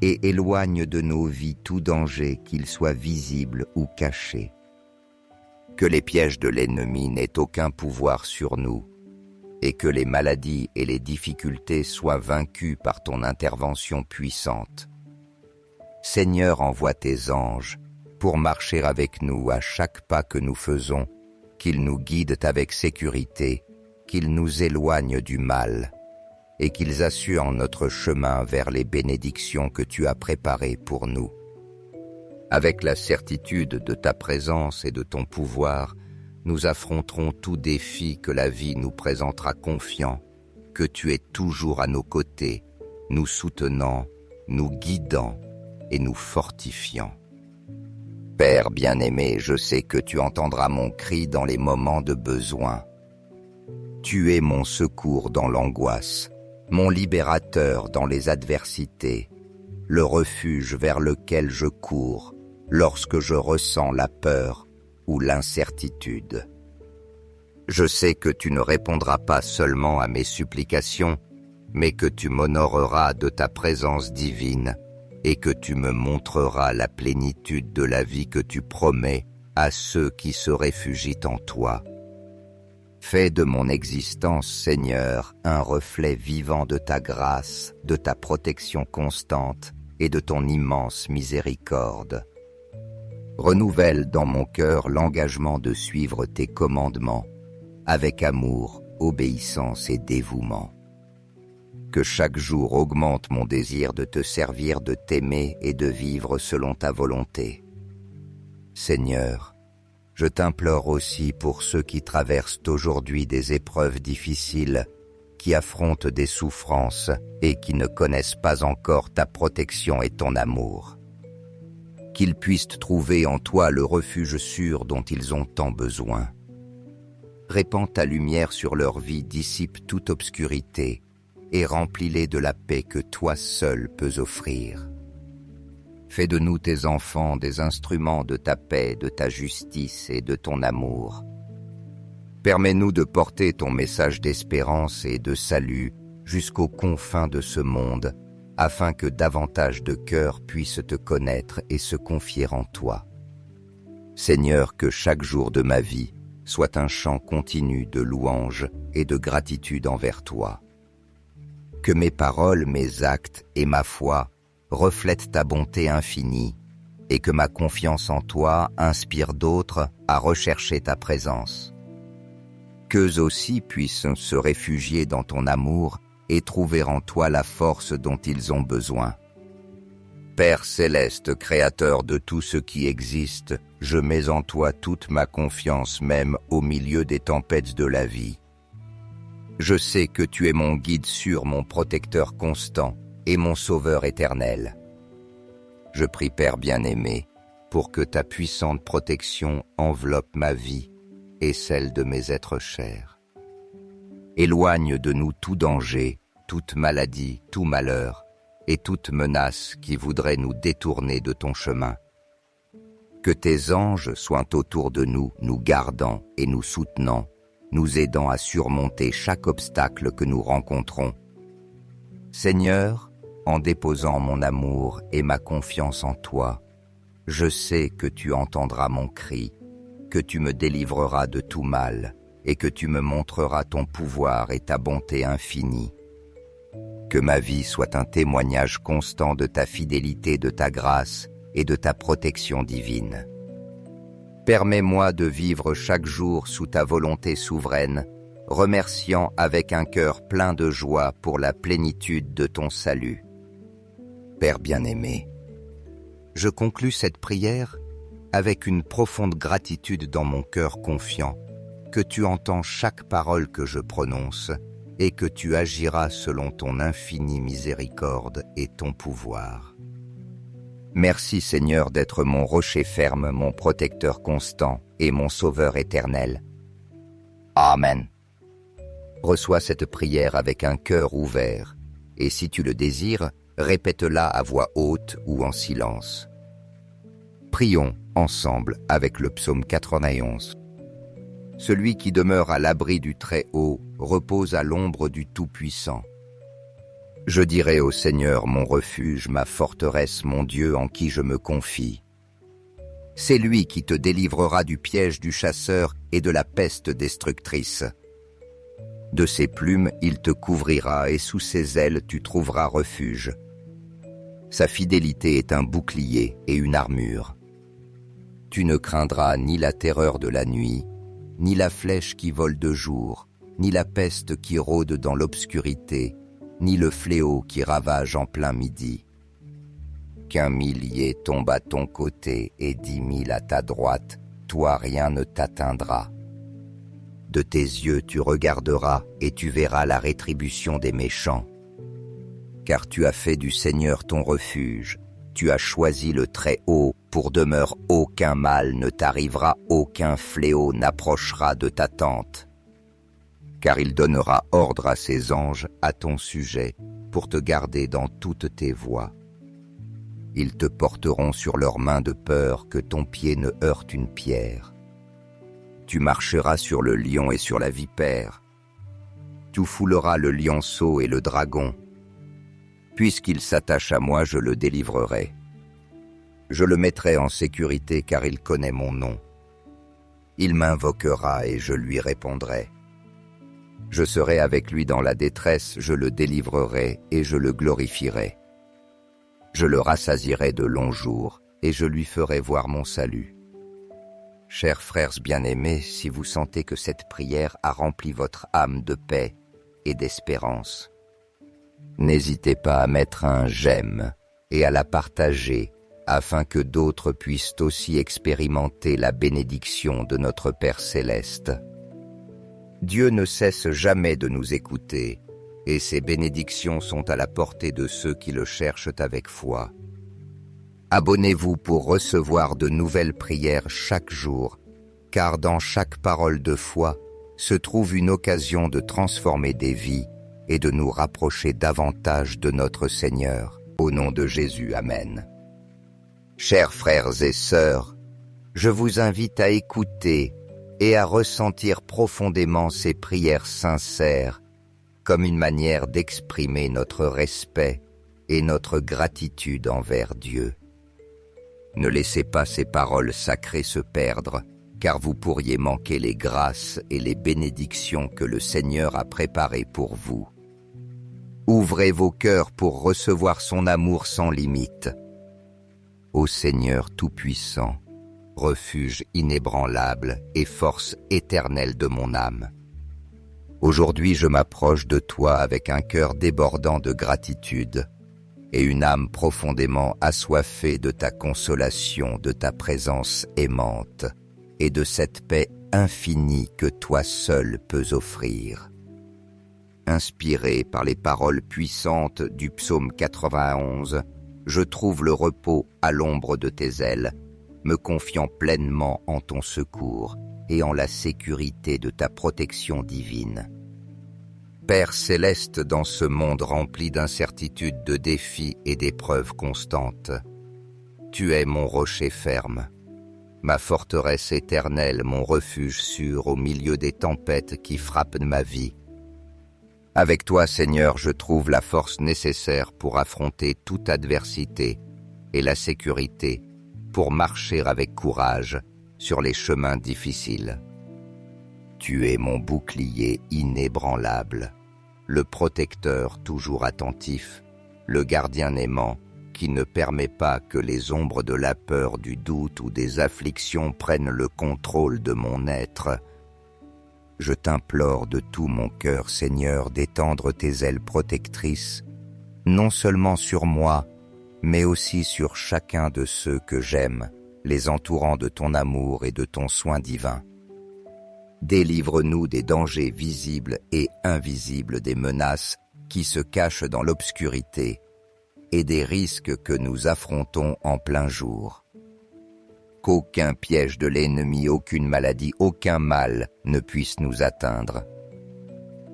et éloigne de nos vies tout danger, qu'il soit visible ou caché. Que les pièges de l'ennemi n'aient aucun pouvoir sur nous, et que les maladies et les difficultés soient vaincues par ton intervention puissante. Seigneur, envoie tes anges pour marcher avec nous à chaque pas que nous faisons, qu'ils nous guident avec sécurité, qu'ils nous éloignent du mal, et qu'ils assurent notre chemin vers les bénédictions que tu as préparées pour nous. Avec la certitude de ta présence et de ton pouvoir, nous affronterons tout défi que la vie nous présentera confiants, que tu es toujours à nos côtés, nous soutenant, nous guidant et nous fortifiant. Père bien-aimé, je sais que tu entendras mon cri dans les moments de besoin. Tu es mon secours dans l'angoisse, mon libérateur dans les adversités, le refuge vers lequel je cours lorsque je ressens la peur ou l'incertitude. Je sais que tu ne répondras pas seulement à mes supplications, mais que tu m'honoreras de ta présence divine et que tu me montreras la plénitude de la vie que tu promets à ceux qui se réfugient en toi. Fais de mon existence, Seigneur, un reflet vivant de ta grâce, de ta protection constante et de ton immense miséricorde. Renouvelle dans mon cœur l'engagement de suivre tes commandements, avec amour, obéissance et dévouement. Que chaque jour augmente mon désir de te servir, de t'aimer et de vivre selon ta volonté. Seigneur, je t'implore aussi pour ceux qui traversent aujourd'hui des épreuves difficiles, qui affrontent des souffrances et qui ne connaissent pas encore ta protection et ton amour. Qu'ils puissent trouver en toi le refuge sûr dont ils ont tant besoin. Répands ta lumière sur leur vie, dissipe toute obscurité et remplis-les de la paix que toi seul peux offrir. Fais de nous tes enfants des instruments de ta paix, de ta justice et de ton amour. Permets-nous de porter ton message d'espérance et de salut jusqu'aux confins de ce monde, afin que davantage de cœurs puissent te connaître et se confier en toi. Seigneur, que chaque jour de ma vie soit un chant continu de louange et de gratitude envers toi. Que mes paroles, mes actes et ma foi reflètent ta bonté infinie et que ma confiance en toi inspire d'autres à rechercher ta présence. Qu'eux aussi puissent se réfugier dans ton amour et trouver en toi la force dont ils ont besoin. Père céleste, créateur de tout ce qui existe, je mets en toi toute ma confiance même au milieu des tempêtes de la vie. Je sais que tu es mon guide sûr, mon protecteur constant et mon sauveur éternel. Je prie, Père bien-aimé, pour que ta puissante protection enveloppe ma vie et celle de mes êtres chers. Éloigne de nous tout danger, toute maladie, tout malheur et toute menace qui voudrait nous détourner de ton chemin. Que tes anges soient autour de nous, nous gardant et nous soutenant, nous aidant à surmonter chaque obstacle que nous rencontrons. Seigneur, en déposant mon amour et ma confiance en toi, je sais que tu entendras mon cri, que tu me délivreras de tout mal et que tu me montreras ton pouvoir et ta bonté infinie. Que ma vie soit un témoignage constant de ta fidélité, de ta grâce et de ta protection divine. Permets-moi de vivre chaque jour sous ta volonté souveraine, remerciant avec un cœur plein de joie pour la plénitude de ton salut. Père bien-aimé, je conclus cette prière avec une profonde gratitude dans mon cœur confiant, que tu entends chaque parole que je prononce et que tu agiras selon ton infinie miséricorde et ton pouvoir. Merci Seigneur d'être mon rocher ferme, mon protecteur constant et mon sauveur éternel. Amen. Reçois cette prière avec un cœur ouvert et si tu le désires, répète-la à voix haute ou en silence. Prions ensemble avec le psaume 91. Celui qui demeure à l'abri du Très-Haut repose à l'ombre du Tout-Puissant. Je dirai au Seigneur mon refuge, ma forteresse, mon Dieu en qui je me confie. C'est lui qui te délivrera du piège du chasseur et de la peste destructrice. De ses plumes, il te couvrira et sous ses ailes, tu trouveras refuge. Sa fidélité est un bouclier et une armure. Tu ne craindras ni la terreur de la nuit, ni la flèche qui vole de jour, ni la peste qui rôde dans l'obscurité, ni le fléau qui ravage en plein midi. Qu'un millier tombe à ton côté et 10 000 à ta droite, toi rien ne t'atteindra. De tes yeux tu regarderas et tu verras la rétribution des méchants. Car tu as fait du Seigneur ton refuge, tu as choisi le Très-Haut, pour demeure aucun mal ne t'arrivera, aucun fléau n'approchera de ta tente. Car il donnera ordre à ses anges à ton sujet, pour te garder dans toutes tes voies. Ils te porteront sur leurs mains de peur que ton pied ne heurte une pierre. Tu marcheras sur le lion et sur la vipère. Tu fouleras le lionceau et le dragon. Puisqu'il s'attache à moi, je le délivrerai. Je le mettrai en sécurité car il connaît mon nom. Il m'invoquera et je lui répondrai. Je serai avec lui dans la détresse, je le délivrerai et je le glorifierai. Je le rassasierai de longs jours et je lui ferai voir mon salut. Chers frères bien-aimés, si vous sentez que cette prière a rempli votre âme de paix et d'espérance, n'hésitez pas à mettre un « j'aime » et à la partager afin que d'autres puissent aussi expérimenter la bénédiction de notre Père Céleste. Dieu ne cesse jamais de nous écouter et ses bénédictions sont à la portée de ceux qui le cherchent avec foi. Abonnez-vous pour recevoir de nouvelles prières chaque jour, car dans chaque parole de foi se trouve une occasion de transformer des vies et de nous rapprocher davantage de notre Seigneur. Au nom de Jésus, Amen. Chers frères et sœurs, je vous invite à écouter et à ressentir profondément ces prières sincères comme une manière d'exprimer notre respect et notre gratitude envers Dieu. Ne laissez pas ces paroles sacrées se perdre, car vous pourriez manquer les grâces et les bénédictions que le Seigneur a préparées pour vous. Ouvrez vos cœurs pour recevoir son amour sans limite. Ô Seigneur Tout-Puissant, refuge inébranlable et force éternelle de mon âme, aujourd'hui je m'approche de toi avec un cœur débordant de gratitude et une âme profondément assoiffée de ta consolation, de ta présence aimante et de cette paix infinie que toi seul peux offrir. Inspiré par les paroles puissantes du psaume 91, je trouve le repos à l'ombre de tes ailes, me confiant pleinement en ton secours et en la sécurité de ta protection divine. Père céleste, dans ce monde rempli d'incertitudes, de défis et d'épreuves constantes, tu es mon rocher ferme, ma forteresse éternelle, mon refuge sûr au milieu des tempêtes qui frappent ma vie. Avec toi, Seigneur, je trouve la force nécessaire pour affronter toute adversité et la sécurité pour marcher avec courage sur les chemins difficiles. Tu es mon bouclier inébranlable, le protecteur toujours attentif, le gardien aimant qui ne permet pas que les ombres de la peur, du doute ou des afflictions prennent le contrôle de mon être. Je t'implore de tout mon cœur, Seigneur, d'étendre tes ailes protectrices, non seulement sur moi, mais aussi sur chacun de ceux que j'aime, les entourant de ton amour et de ton soin divin. Délivre-nous des dangers visibles et invisibles, des menaces qui se cachent dans l'obscurité et des risques que nous affrontons en plein jour. Qu'aucun piège de l'ennemi, aucune maladie, aucun mal ne puisse nous atteindre.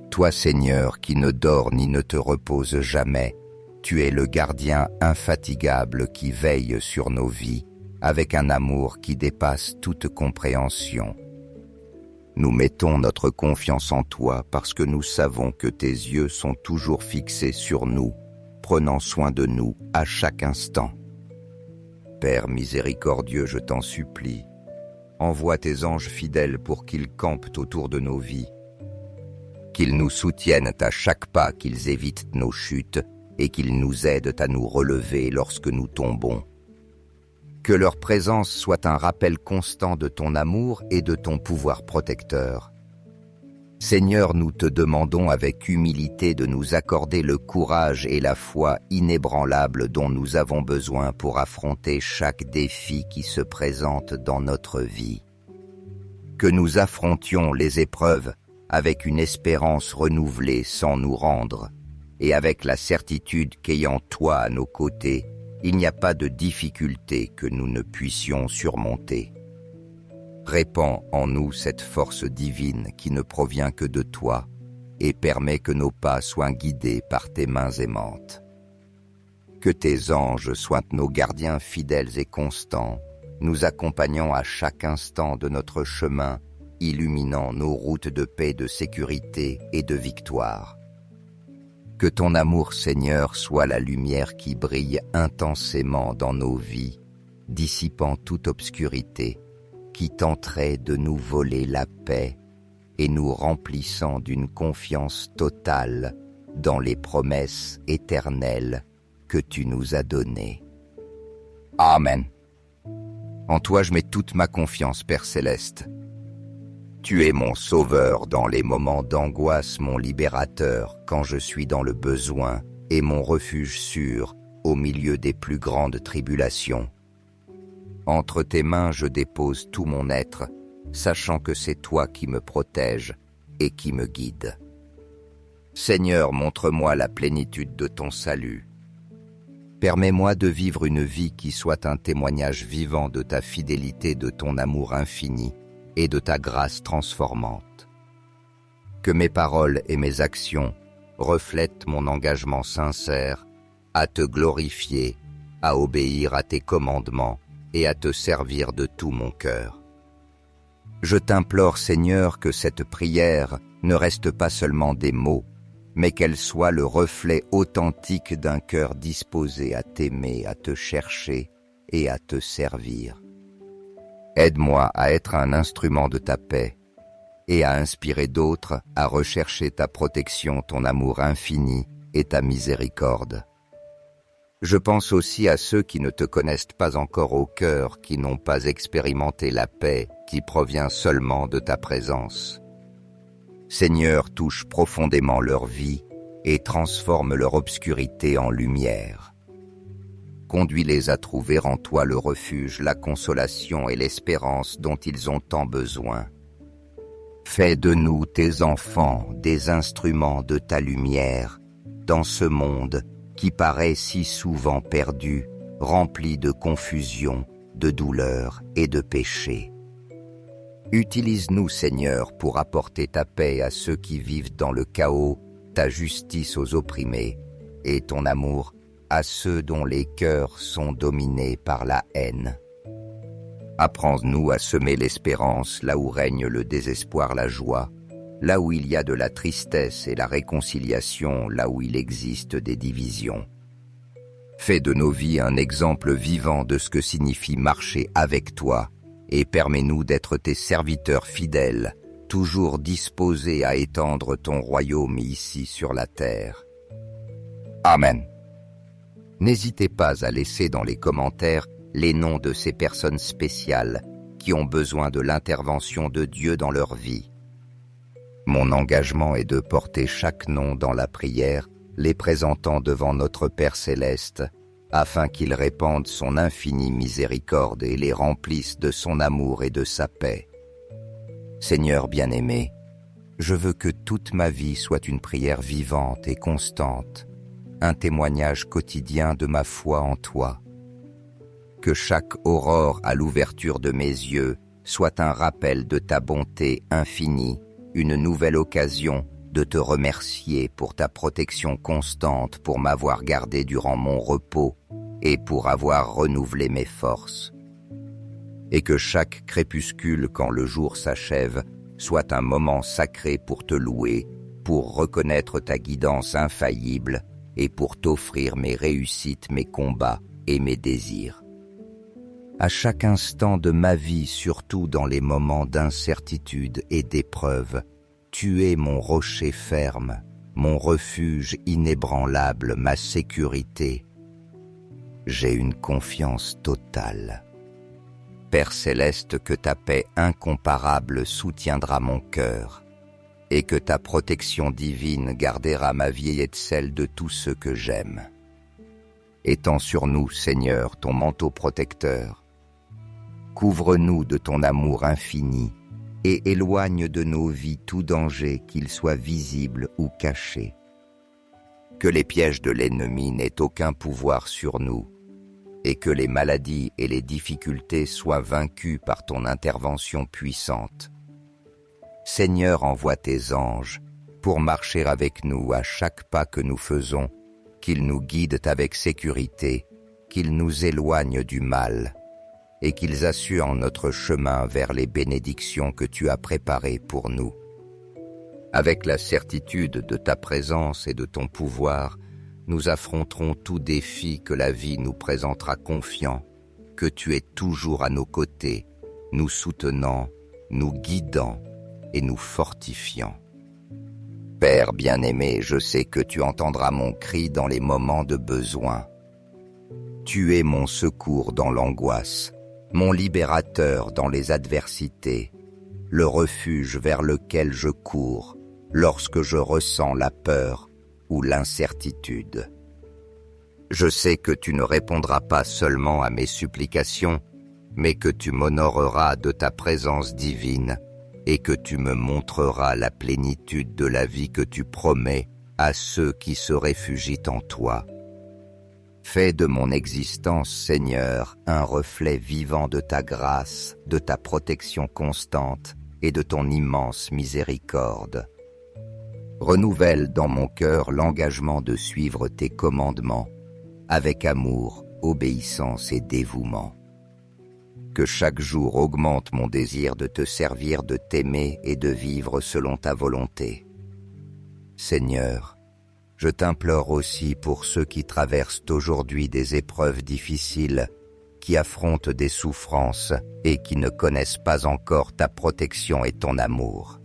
Toi, Seigneur, qui ne dors ni ne te reposes jamais, tu es le gardien infatigable qui veille sur nos vies avec un amour qui dépasse toute compréhension. Nous mettons notre confiance en toi parce que nous savons que tes yeux sont toujours fixés sur nous, prenant soin de nous à chaque instant. Père miséricordieux, je t'en supplie, envoie tes anges fidèles pour qu'ils campent autour de nos vies. qu'ils nous soutiennent à chaque pas, qu'ils évitent nos chutes et qu'ils nous aident à nous relever lorsque nous tombons. Que leur présence soit un rappel constant de ton amour et de ton pouvoir protecteur. Seigneur, nous te demandons avec humilité de nous accorder le courage et la foi inébranlables dont nous avons besoin pour affronter chaque défi qui se présente dans notre vie. Que nous affrontions les épreuves avec une espérance renouvelée sans nous rendre, et avec la certitude qu'ayant toi à nos côtés, il n'y a pas de difficulté que nous ne puissions surmonter. Répands en nous cette force divine qui ne provient que de toi et permet que nos pas soient guidés par tes mains aimantes. Que tes anges soient nos gardiens fidèles et constants, nous accompagnant à chaque instant de notre chemin, illuminant nos routes de paix, de sécurité et de victoire. Que ton amour, Seigneur, soit la lumière qui brille intensément dans nos vies, dissipant toute obscurité, qui tenterait de nous voler la paix et nous remplissant d'une confiance totale dans les promesses éternelles que tu nous as données. Amen. En toi je mets toute ma confiance, Père Céleste. Tu es mon sauveur dans les moments d'angoisse, mon libérateur quand je suis dans le besoin et mon refuge sûr au milieu des plus grandes tribulations. Entre tes mains je dépose tout mon être, sachant que c'est toi qui me protèges et qui me guide. Seigneur, montre-moi la plénitude de ton salut. Permets-moi de vivre une vie qui soit un témoignage vivant de ta fidélité, de ton amour infini et de ta grâce transformante. Que mes paroles et mes actions reflètent mon engagement sincère à te glorifier, à obéir à tes commandements et à te servir de tout mon cœur. Je t'implore, Seigneur, que cette prière ne reste pas seulement des mots, mais qu'elle soit le reflet authentique d'un cœur disposé à t'aimer, à te chercher et à te servir. Aide-moi à être un instrument de ta paix et à inspirer d'autres à rechercher ta protection, ton amour infini et ta miséricorde. Je pense aussi à ceux qui ne te connaissent pas encore au cœur, qui n'ont pas expérimenté la paix qui provient seulement de ta présence. Seigneur, touche profondément leur vie et transforme leur obscurité en lumière. Conduis-les à trouver en toi le refuge, la consolation et l'espérance dont ils ont tant besoin. Fais de nous, tes enfants, des instruments de ta lumière dans ce monde qui paraît si souvent perdu, rempli de confusion, de douleur et de péché. Utilise-nous, Seigneur, pour apporter ta paix à ceux qui vivent dans le chaos, ta justice aux opprimés et ton amour à ceux dont les cœurs sont dominés par la haine. Apprends-nous à semer l'espérance là où règne le désespoir, la joie, là où il y a de la tristesse et la réconciliation, là où il existe des divisions. Fais de nos vies un exemple vivant de ce que signifie marcher avec toi et permets-nous d'être tes serviteurs fidèles, toujours disposés à étendre ton royaume ici sur la terre. Amen. N'hésitez pas à laisser dans les commentaires les noms de ces personnes spéciales qui ont besoin de l'intervention de Dieu dans leur vie. Mon engagement est de porter chaque nom dans la prière, les présentant devant notre Père Céleste, afin qu'il répande son infinie miséricorde et les remplisse de son amour et de sa paix. Seigneur bien-aimé, je veux que toute ma vie soit une prière vivante et constante, un témoignage quotidien de ma foi en toi. Que chaque aurore à l'ouverture de mes yeux soit un rappel de ta bonté infinie, une nouvelle occasion de te remercier pour ta protection constante, pour m'avoir gardé durant mon repos et pour avoir renouvelé mes forces. Et que chaque crépuscule, quand le jour s'achève, soit un moment sacré pour te louer, pour reconnaître ta guidance infaillible et pour t'offrir mes réussites, mes combats et mes désirs. À chaque instant de ma vie, surtout dans les moments d'incertitude et d'épreuve, Tu es mon rocher ferme, mon refuge inébranlable, ma sécurité. J'ai une confiance totale. Père céleste, que ta paix incomparable soutiendra mon cœur, et que ta protection divine gardera ma vie et celle de tous ceux que j'aime. Étends sur nous, Seigneur, ton manteau protecteur. Couvre-nous de ton amour infini, et éloigne de nos vies tout danger, qu'il soit visible ou caché. Que les pièges de l'ennemi n'aient aucun pouvoir sur nous, et que les maladies et les difficultés soient vaincues par ton intervention puissante. Seigneur, envoie tes anges pour marcher avec nous à chaque pas que nous faisons, qu'ils nous guident avec sécurité, qu'ils nous éloignent du mal, et qu'ils assurent notre chemin vers les bénédictions que tu as préparées pour nous. Avec la certitude de ta présence et de ton pouvoir, nous affronterons tout défi que la vie nous présentera confiants, que tu es toujours à nos côtés, nous soutenant, nous guidant et nous fortifiant. Père bien-aimé, je sais que tu entendras mon cri dans les moments de besoin. Tu es mon secours dans l'angoisse, mon libérateur dans les adversités, le refuge vers lequel je cours lorsque je ressens la peur ou l'incertitude. Je sais que tu ne répondras pas seulement à mes supplications, mais que tu m'honoreras de ta présence divine et que tu me montreras la plénitude de la vie que tu promets à ceux qui se réfugient en toi. Fais de mon existence, Seigneur, un reflet vivant de ta grâce, de ta protection constante et de ton immense miséricorde. Renouvelle dans mon cœur l'engagement de suivre tes commandements, avec amour, obéissance et dévouement. Que chaque jour augmente mon désir de te servir, de t'aimer et de vivre selon ta volonté. Seigneur, je t'implore aussi pour ceux qui traversent aujourd'hui des épreuves difficiles, qui affrontent des souffrances et qui ne connaissent pas encore ta protection et ton amour.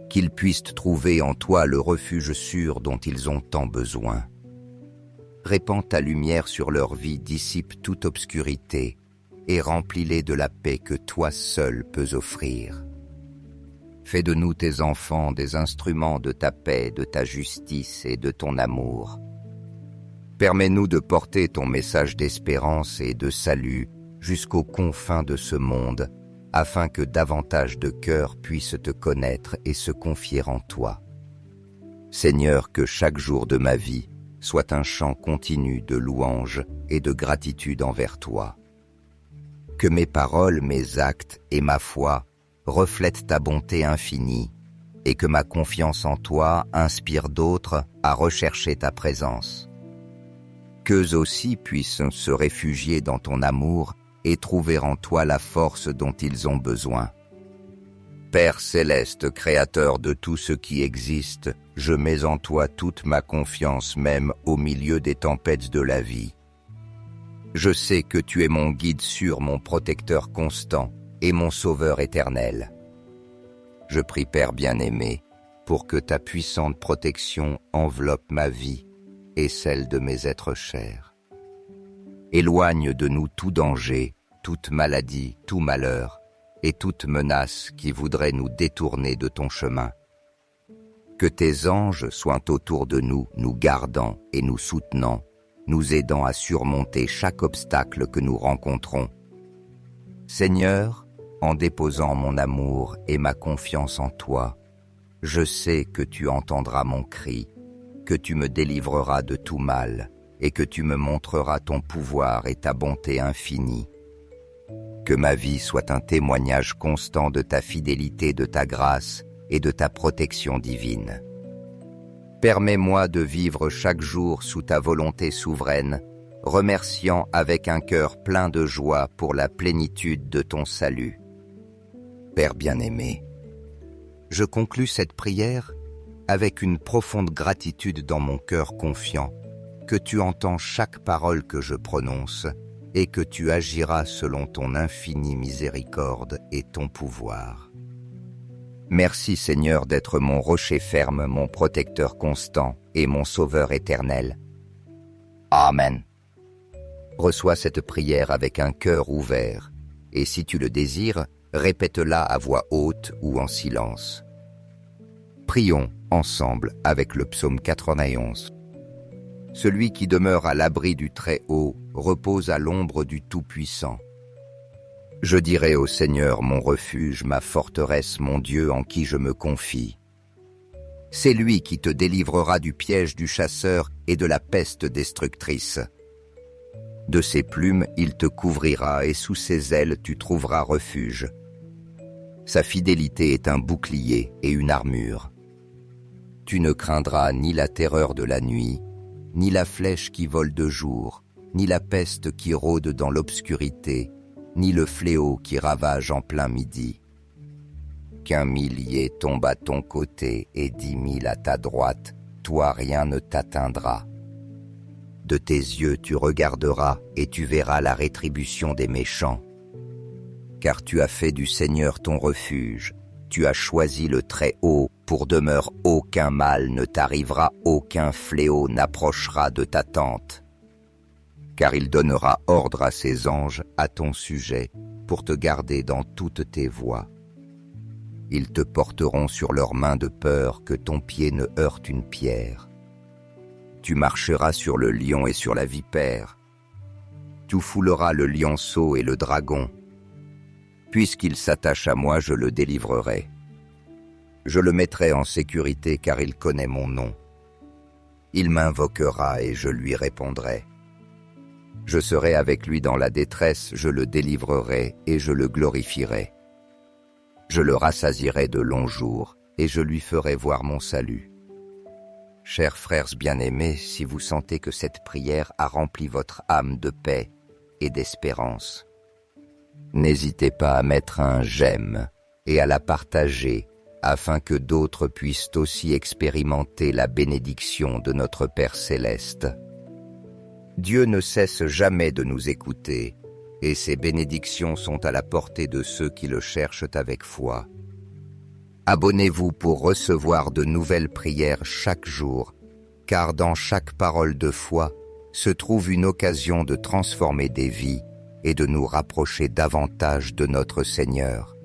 Qu'ils puissent trouver en toi le refuge sûr dont ils ont tant besoin. Répands ta lumière sur leur vie, dissipe toute obscurité et remplis-les de la paix que toi seul peux offrir. Fais de nous tes enfants des instruments de ta paix, de ta justice et de ton amour. Permets-nous de porter ton message d'espérance et de salut jusqu'aux confins de ce monde, afin que davantage de cœurs puissent te connaître et se confier en toi. Seigneur, que chaque jour de ma vie soit un chant continu de louange et de gratitude envers toi. Que mes paroles, mes actes et ma foi reflètent ta bonté infinie et que ma confiance en toi inspire d'autres à rechercher ta présence. Qu'eux aussi puissent se réfugier dans ton amour et trouver en toi la force dont ils ont besoin. Père céleste, créateur de tout ce qui existe, je mets en toi toute ma confiance même au milieu des tempêtes de la vie. Je sais que tu es mon guide sûr, mon protecteur constant et mon sauveur éternel. Je prie, Père bien-aimé, pour que ta puissante protection enveloppe ma vie et celle de mes êtres chers. Éloigne de nous tout danger, toute maladie, tout malheur et toute menace qui voudrait nous détourner de ton chemin. Que tes anges soient autour de nous, nous gardant et nous soutenant, nous aidant à surmonter chaque obstacle que nous rencontrons. Seigneur, en déposant mon amour et ma confiance en toi, je sais que tu entendras mon cri, que tu me délivreras de tout mal et que tu me montreras ton pouvoir et ta bonté infinie. Que ma vie soit un témoignage constant de ta fidélité, de ta grâce et de ta protection divine. Permets-moi de vivre chaque jour sous ta volonté souveraine, remerciant avec un cœur plein de joie pour la plénitude de ton salut. Père bien-aimé, je conclus cette prière avec une profonde gratitude dans mon cœur confiant, que tu entends chaque parole que je prononce et que tu agiras selon ton infinie miséricorde et ton pouvoir. Merci Seigneur d'être mon rocher ferme, mon protecteur constant et mon sauveur éternel. Amen. Reçois cette prière avec un cœur ouvert, et si tu le désires, répète-la à voix haute ou en silence. Prions ensemble avec le psaume 91. Celui qui demeure à l'abri du Très-Haut repose à l'ombre du Tout-Puissant. Je dirai au Seigneur mon refuge, ma forteresse, mon Dieu en qui je me confie. C'est lui qui te délivrera du piège du chasseur et de la peste destructrice. De ses plumes il te couvrira et sous ses ailes tu trouveras refuge. Sa fidélité est un bouclier et une armure. Tu ne craindras ni la terreur de la nuit, ni la flèche qui vole de jour, ni la peste qui rôde dans l'obscurité, ni le fléau qui ravage en plein midi. Qu'un millier tombe à ton côté et 10 000 à ta droite, toi rien ne t'atteindra. De tes yeux tu regarderas et tu verras la rétribution des méchants. Car tu as fait du Seigneur ton refuge, tu as choisi le Très-Haut pour demeure, aucun mal ne t'arrivera, aucun fléau n'approchera de ta tente. Car il donnera ordre à ses anges à ton sujet pour te garder dans toutes tes voies. Ils te porteront sur leurs mains de peur que ton pied ne heurte une pierre. Tu marcheras sur le lion et sur la vipère. Tu fouleras le lionceau et le dragon. Puisqu'il s'attache à moi, je le délivrerai. Je le mettrai en sécurité car il connaît mon nom. Il m'invoquera et je lui répondrai. Je serai avec lui dans la détresse, je le délivrerai et je le glorifierai. Je le rassasierai de longs jours et je lui ferai voir mon salut. Chers frères bien-aimés, si vous sentez que cette prière a rempli votre âme de paix et d'espérance, n'hésitez pas à mettre un j'aime et à la partager afin que d'autres puissent aussi expérimenter la bénédiction de notre Père Céleste. Dieu ne cesse jamais de nous écouter, et ses bénédictions sont à la portée de ceux qui le cherchent avec foi. Abonnez-vous pour recevoir de nouvelles prières chaque jour, car dans chaque parole de foi se trouve une occasion de transformer des vies et de nous rapprocher davantage de notre Seigneur.